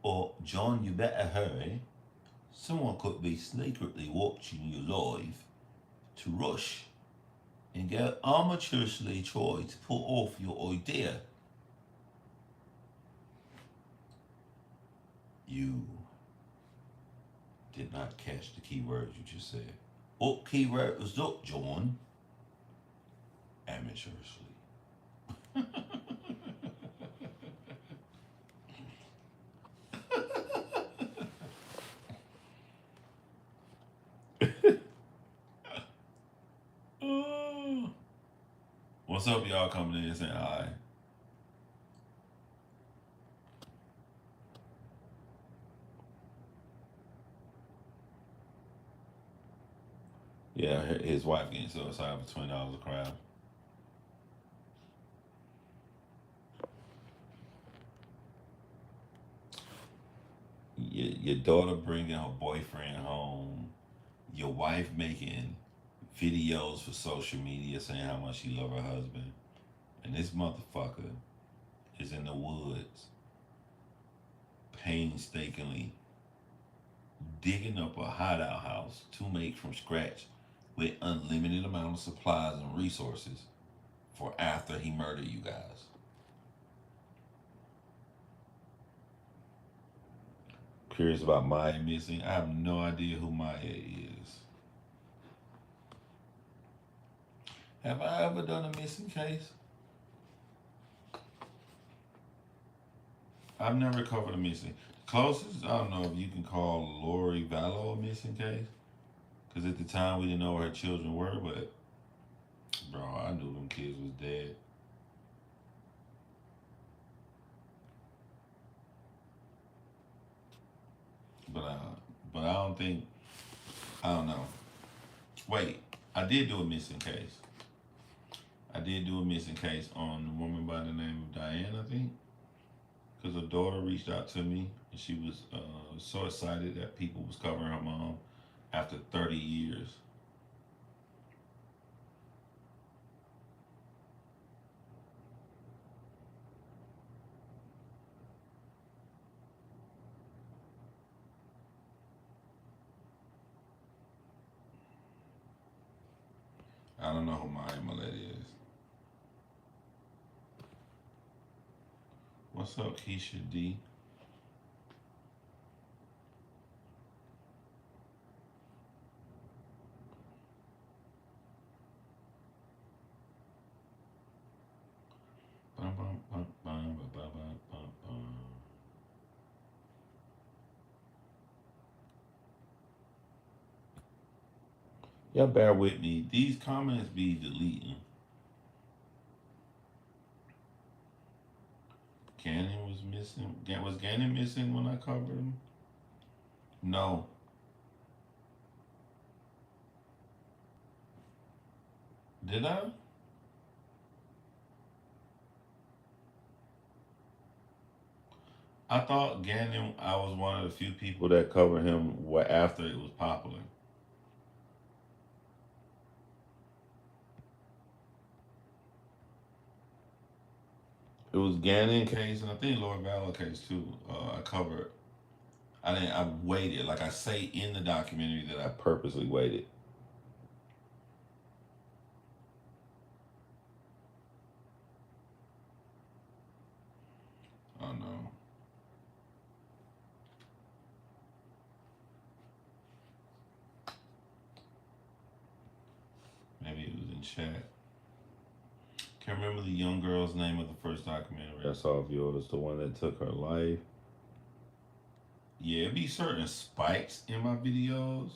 Or, John, you better hurry. Someone could be secretly watching you live to rush and go amateurishly try to put off your idea. You did not catch the key words you just said. What key word was up, John? Amateurishly. What's up, y'all coming in saying hi? Yeah, his wife getting so excited for $20 a crowd. Your daughter bringing her boyfriend home, your wife making videos for social media saying how much she love her husband, and this motherfucker is in the woods painstakingly digging up a hideout house to make from scratch with unlimited amount of supplies and resources for after he murdered you guys. Curious about Maya missing. I have no idea who Maya is. Have I ever done a missing case? I've never covered a missing. Closest, I don't know if you can call Lori Vallow a missing case. Because at the time we didn't know where her children were, but bro, I knew them kids was dead. But but I don't think, I don't know. Wait, I did do a missing case. I did do a missing case on a woman by the name of Diane, I think. Because her daughter reached out to me and she was so excited that people was covering her mom after 30 years. I don't know who Maya Millette is. What's up, Keisha D? Bum, bum, bum, bum, bum, bum, bum, bum. Y'all bear with me. These comments be deleting. Gannon was missing. Was Gannon missing when I covered him? No. Did I? I thought Gannon, I was one of the few people that covered him after it was popular. It was Gannon case, and I think Lord Vallow case too. I covered. I didn't. I waited. Like I say in the documentary that I purposely waited. Oh no. in chat. Can't remember the young girl's name of the first documentary I saw of yours, the one that took her life. Yeah, it be certain spikes in my videos.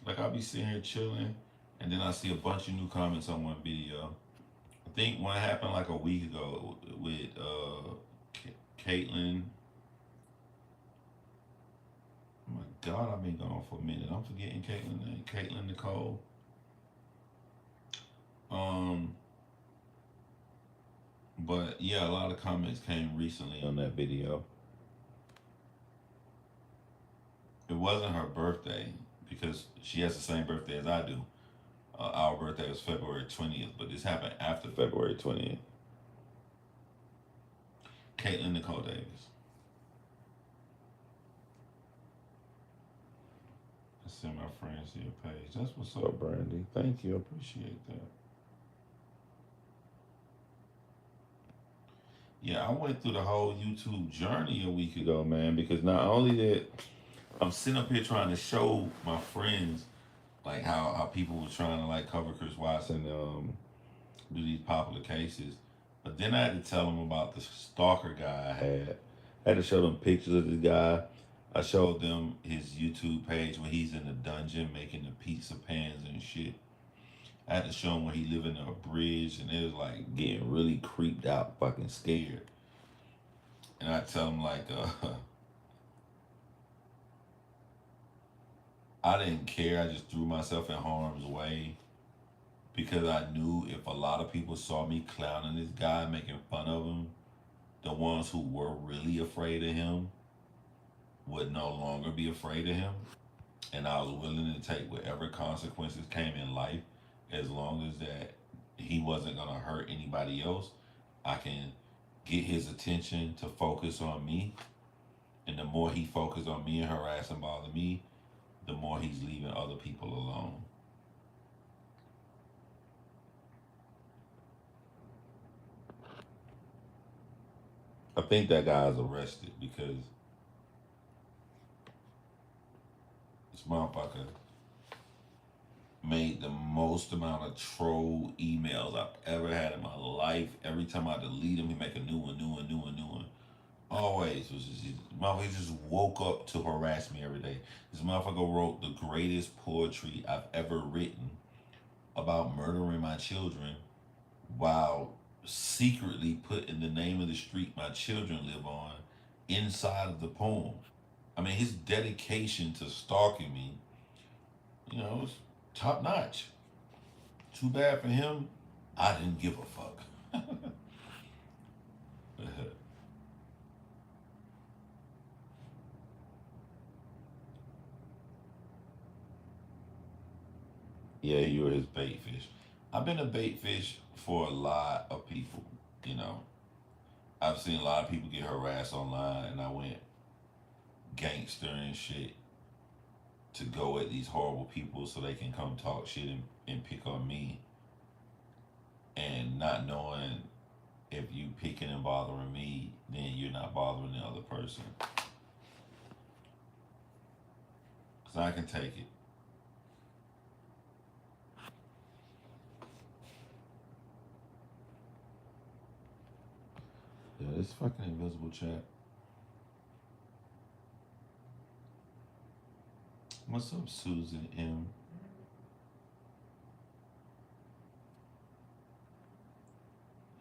Like I'll be sitting here chilling, and then I see a bunch of new comments on one video. I think one happened like a week ago with Caitlin. Oh my God, I've been gone for a minute. I'm forgetting Caitlin name. Caitlin Nicole. Um, but yeah, a lot of comments came recently on that video. It wasn't her birthday because she has the same birthday as I do. Our birthday was February 20th, but this happened after February 20th. Caitlin Nicole Davis. I send my friends to your page. That's what's up, Brandy. Thank you. I appreciate that. Yeah, I went through the whole YouTube journey a week ago, man, because not only that I'm sitting up here trying to show my friends like how people were trying to like cover Chris Watson, do these popular cases, but then I had to tell them about the stalker guy I had to show them pictures of this guy. I showed them his YouTube page where he's in the dungeon making the pizza pans and shit. I had to show them where he lived in a bridge, and it was like getting really creeped out, fucking scared. And I tell them like, I didn't care. I just threw myself in harm's way because I knew if a lot of people saw me clowning this guy, making fun of him, the ones who were really afraid of him would no longer be afraid of him. And I was willing to take whatever consequences came in life as long as that he wasn't going to hurt anybody else. I can get his attention to focus on me. And the more he focused on me and harass and bother me, the more he's leaving other people alone. I think that guy's arrested because this motherfucker made the most amount of troll emails I've ever had in my life. Every time I delete them, he make a new one. Always was just motherfucker just woke up to harass me every day. This motherfucker wrote the greatest poetry I've ever written about murdering my children while secretly putting the name of the street my children live on inside of the poem. I mean, his dedication to stalking me, was top notch. Too bad for him, I didn't give a fuck. Yeah, you were his bait fish. I've been a bait fish for a lot of people, you know. I've seen a lot of people get harassed online, and I went gangster and shit to go at these horrible people so they can come talk shit and pick on me. And not knowing if you picking and bothering me, then you're not bothering the other person. Because I can take it. Yeah, this fucking invisible chat. What's up, Susan M?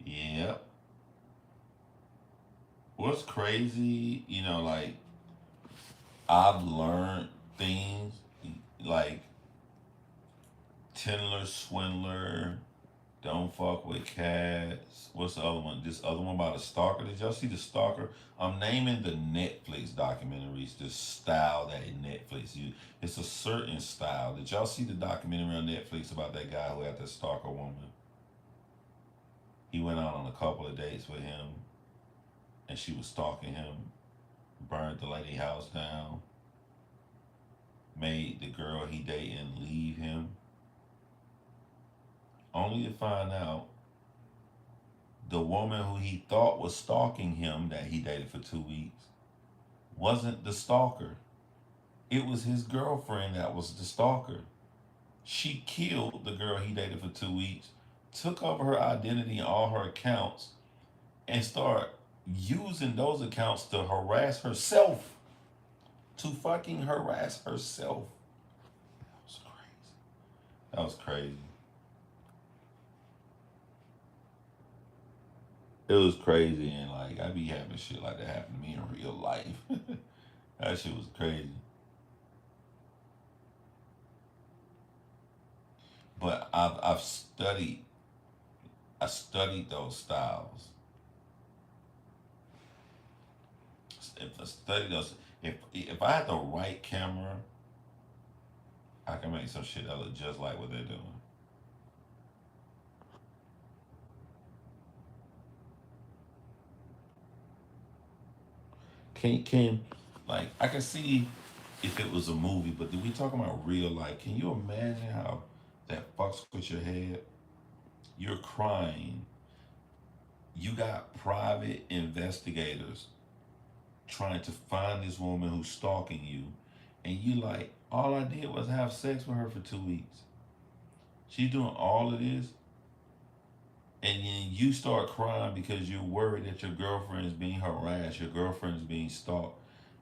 Yep. What's crazy, like I've learned things like Tindler, Swindler, Don't Fuck with Cats. What's the other one? This other one about a stalker. Did y'all see the stalker? I'm naming the Netflix documentaries the style that in Netflix. It's a certain style. Did y'all see the documentary on Netflix about that guy who had the stalker woman? He went out on a couple of dates with him, and she was stalking him, burned the lady house down, made the girl he dating leave him, only to find out the woman who he thought was stalking him that he dated for 2 weeks wasn't the stalker. It was his girlfriend that was the stalker. She killed the girl he dated for 2 weeks, took over her identity and all her accounts, and start using those accounts to harass herself. To fucking harass herself. That was crazy. That was crazy. It was crazy, and like I be having shit like that happen to me in real life. That shit was crazy. But I've studied. I studied those styles. If I study those, if I had the right camera, I can make some shit that look just like what they're doing. Can like I can see if it was a movie, but do we talking about real life? Can you imagine how that fucks with your head? You're crying. You got private investigators trying to find this woman who's stalking you, and you like, all I did was have sex with her for 2 weeks. She's doing all of this, and then you start crying because you're worried that your girlfriend is being harassed, your girlfriend is being stalked,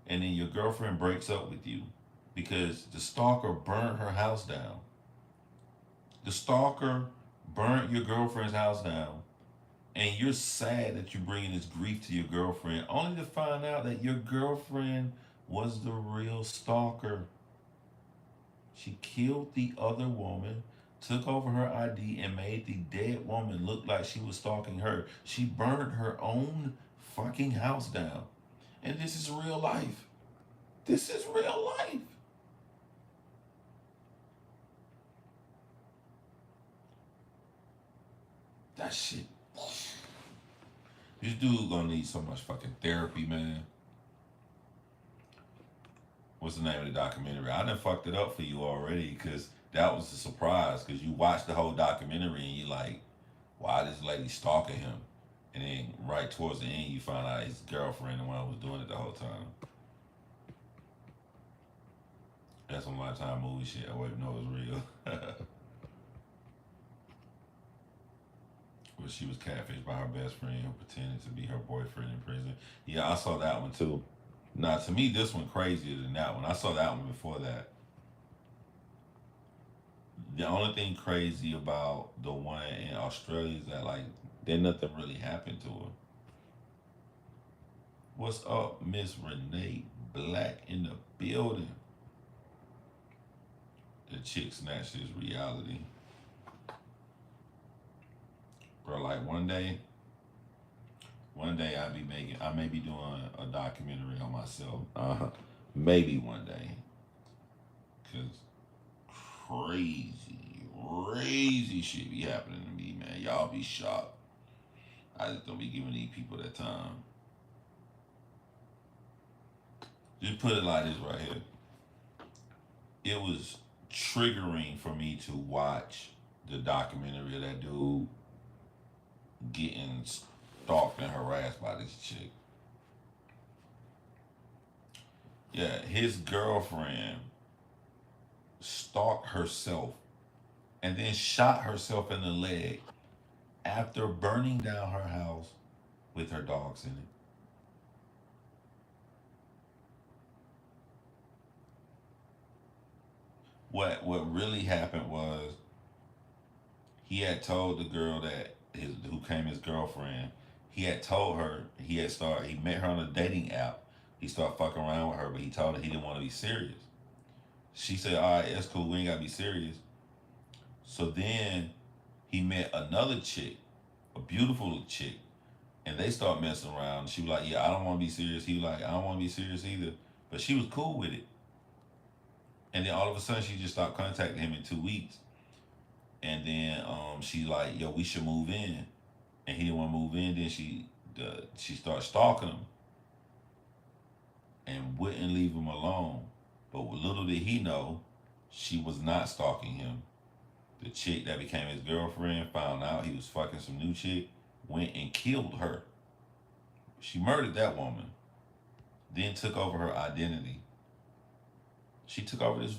and then your girlfriend breaks up with you because the stalker burned her house down. The stalker burnt your girlfriend's house down, and you're sad that you're bringing this grief to your girlfriend, only to find out that your girlfriend was the real stalker. She killed the other woman, took over her ID, and made the dead woman look like she was stalking her. She burned her own fucking house down. And this is real life. This is real life. That shit. This dude gonna need so much fucking therapy, man. What's the name of the documentary? I done fucked it up for you already because that was a surprise because you watched the whole documentary and you like, why this lady stalking him? And then right towards the end, you find out his girlfriend, the one who was doing it the whole time. That's some Lifetime movie shit. I wouldn't know it was real. But she was catfished by her best friend who pretended to be her boyfriend in prison. Yeah, I saw that one too. Now, to me, this one crazier than that one. I saw that one before that. The only thing crazy about the one in Australia is that like, there nothing really happened to her. What's up, Miss Renee Black in the building? The chick snatched his reality. Bro, like one day I may be doing a documentary on myself. Maybe one day. Cause crazy shit be happening to me, man. Y'all be shocked. I just don't be giving these people that time. Just put it like this right here. It was triggering for me to watch the documentary of that dude getting stalked and harassed by this chick. Yeah, his girlfriend stalked herself and then shot herself in the leg after burning down her house with her dogs in it. What really happened was he had told the girl that his who came his girlfriend, he had told her he met her on a dating app. He started fucking around with her, but he told her he didn't want to be serious. She said, all right, that's cool, we ain't gotta be serious. So then he met another chick, a beautiful chick, and they start messing around. She was like, yeah, I don't want to be serious. He was like, I don't want to be serious either. But she was cool with it. And then all of a sudden, she just stopped contacting him in 2 weeks. And then she like, yo, we should move in. And he didn't want to move in. Then she started stalking him and wouldn't leave him alone. But little did he know, she was not stalking him. The chick that became his girlfriend found out he was fucking some new chick, went and killed her. She murdered that woman, then took over her identity. She took over this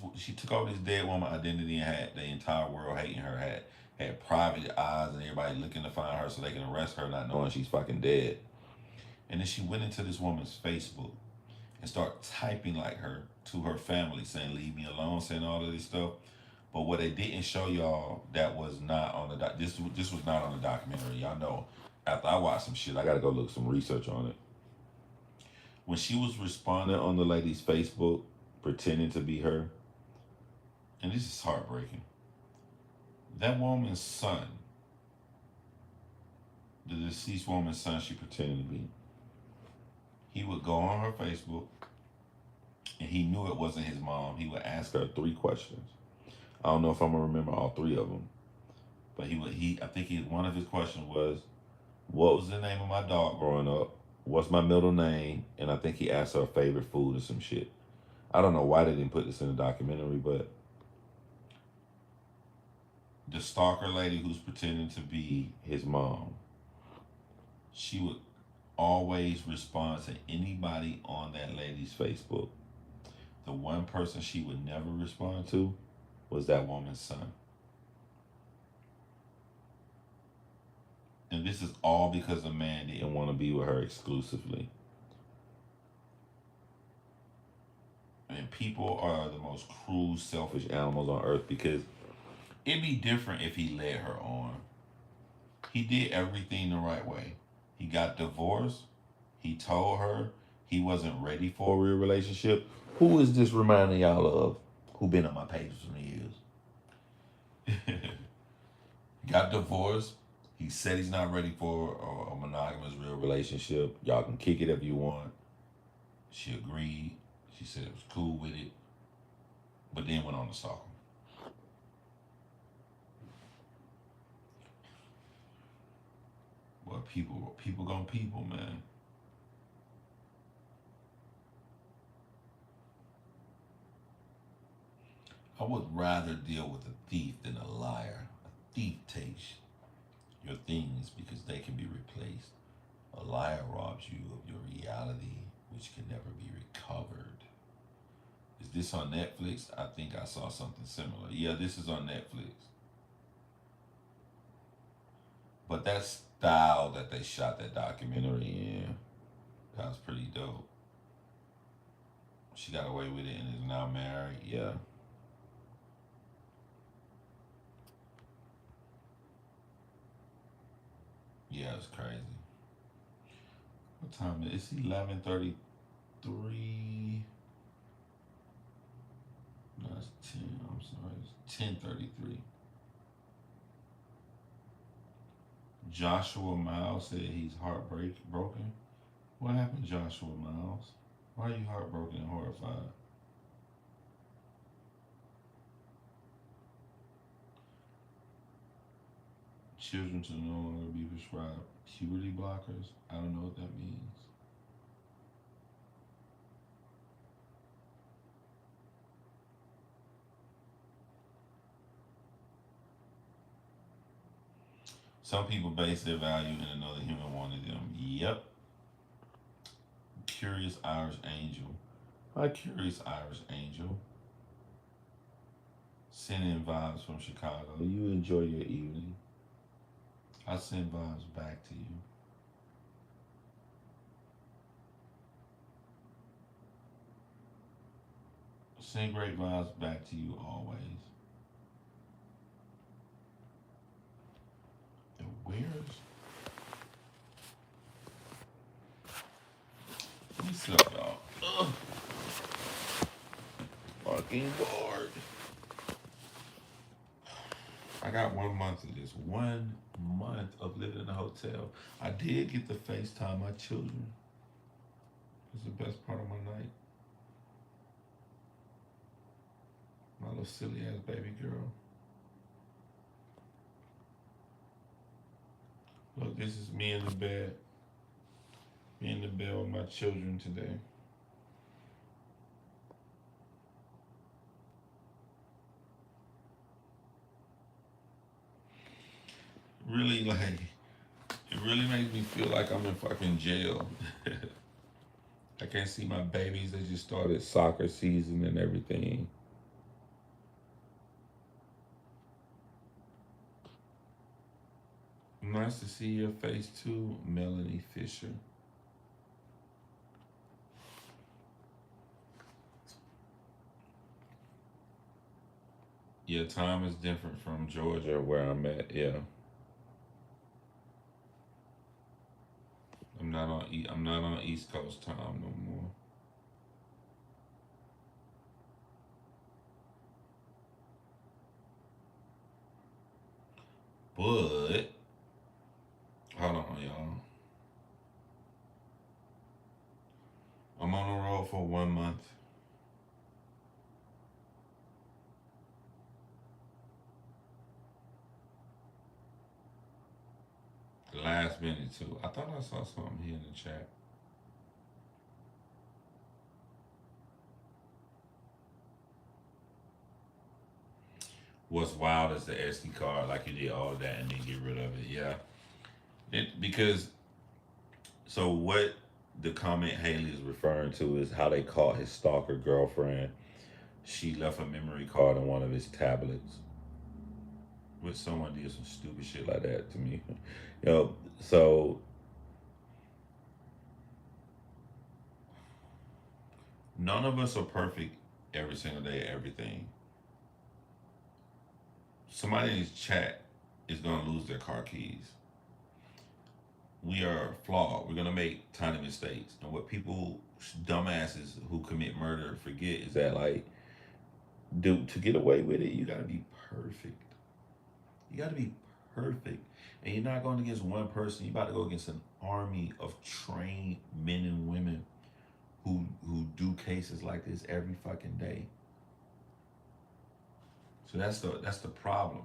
dead woman identity and had the entire world hating her. Had private eyes and everybody looking to find her so they can arrest her, not knowing she's fucking dead. And then she went into this woman's Facebook and start typing like her to her family, saying "Leave me alone," saying all of this stuff. But what they didn't show y'all that was not on the this was not on the documentary. Y'all know, after I watched some shit, I gotta go look some research on it. When she was responding on the lady's Facebook, pretending to be her, and this is heartbreaking. That woman's son, the deceased woman's son, she pretended to be. He would go on her Facebook, and he knew it wasn't his mom. He would ask her 3 questions. I don't know if I'm gonna remember all 3 of them, but I think one of his questions was, "What was the name of my dog growing up? What's my middle name?" And I think he asked her favorite food or some shit. I don't know why they didn't put this in the documentary, but the stalker lady who's pretending to be his mom, she would always respond to anybody on that lady's Facebook. The one person she would never respond to was that woman's son. And this is all because the man didn't want to be with her exclusively. And people are the most cruel, selfish animals on earth because it'd be different if he led her on. He did everything the right way. He got divorced. He told her he wasn't ready for a real relationship. Who is this reminding y'all of? Who been on my page for some years? Got divorced. He said he's not ready for a monogamous real relationship. Y'all can kick it if you want. She agreed. She said it was cool with it. But then went on to stalk him. Well, people gonna people, man. I would rather deal with a thief than a liar. A thief takes your things because they can be replaced. A liar robs you of your reality, which can never be recovered. Is this on Netflix? I think I saw something similar. Yeah, this is on Netflix. But that style that they shot that documentary in, that was pretty dope. She got away with it and is now married. Yeah. Yeah, it's crazy. What time is it? It's 11:33. No, it's 10. I'm sorry. It's 10:33. Joshua Miles said he's broken. What happened, Joshua Miles? Why are you heartbroken and horrified? Children to no longer be prescribed puberty blockers. I don't know what that means. Some people base their value in another human wanting them. Yep. Curious Irish Angel. Hi, Curious Irish Angel. Send in vibes from Chicago. You enjoy your evening. I send vibes back to you. Send great vibes back to you always. And where's what's up, y'all? Ugh. Fucking bored. I got 1 month of this. 1 month of living in a hotel. I did get to FaceTime my children. It's the best part of my night. My little silly ass baby girl. Look, this is me in the bed. Me in the bed with my children today. Really, like, it really makes me feel like I'm in fucking jail. I can't see my babies. They just started soccer season and everything. Nice to see your face too, Melanie Fisher. Yeah, time is different from Georgia where I'm at. Yeah, I'm not on East Coast time no more. But hold on, y'all. I'm on the road for 1 month. Last minute too. I thought I saw something here in the chat. What's wild is the SD card, like you did all of that and then get rid of it. Yeah, because so what the comment Haley is referring to is how they caught his stalker girlfriend. She left a memory card on one of his tablets. Which someone did some stupid shit like that to me. So none of us are perfect every single day, everything. Somebody in his chat is gonna lose their car keys. We are flawed. We're gonna make tiny mistakes. And what people, dumbasses who commit murder, forget is that, like, dude, to get away with it, you gotta be perfect. You gotta be perfect. And you're not going against one person. You're about to go against an army of trained men and women who do cases like this every fucking day. So that's the problem.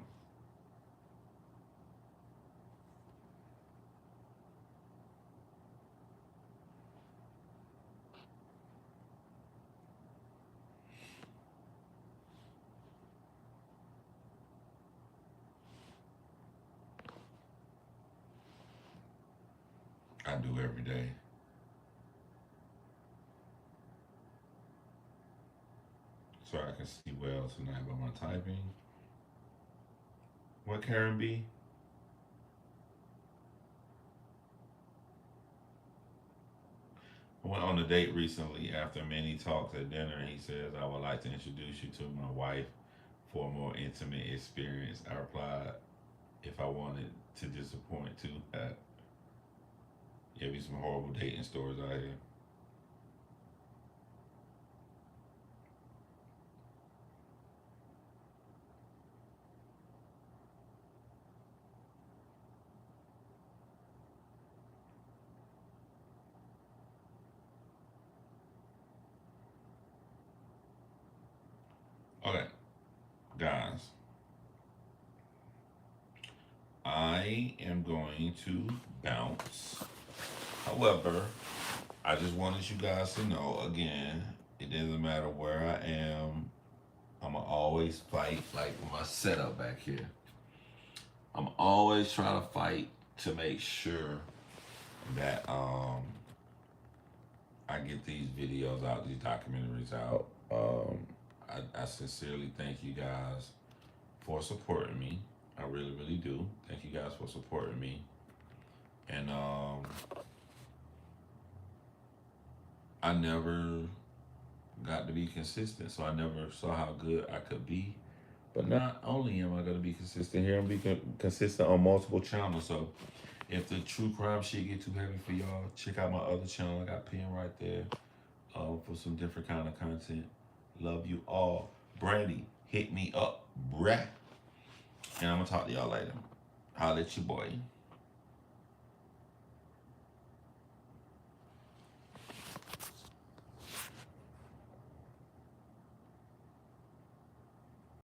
I do every day. So I can see well tonight by my typing. What, Karen B? I went on a date recently after many talks at dinner, and he says, I would like to introduce you to my wife for a more intimate experience. I replied, if I wanted to disappoint too. Yeah, be some horrible dating stories out here. Okay, guys, I am going to bounce. However, I just wanted you guys to know again, it doesn't matter where I am. I'ma always fight like my setup back here. I'm always trying to fight to make sure that I get these videos out, these documentaries out. I sincerely thank you guys for supporting me. I really, really do. Thank you guys for supporting me. And I never got to be consistent, so I never saw how good I could be. But not only am I going to be consistent here, I'm be consistent on multiple channels. So if the true crime shit get too heavy for y'all, check out my other channel. I got pinned right there for some different kind of content. Love you all. Brandy, hit me up, bruh. And I'm going to talk to y'all later. Holla at you, boy.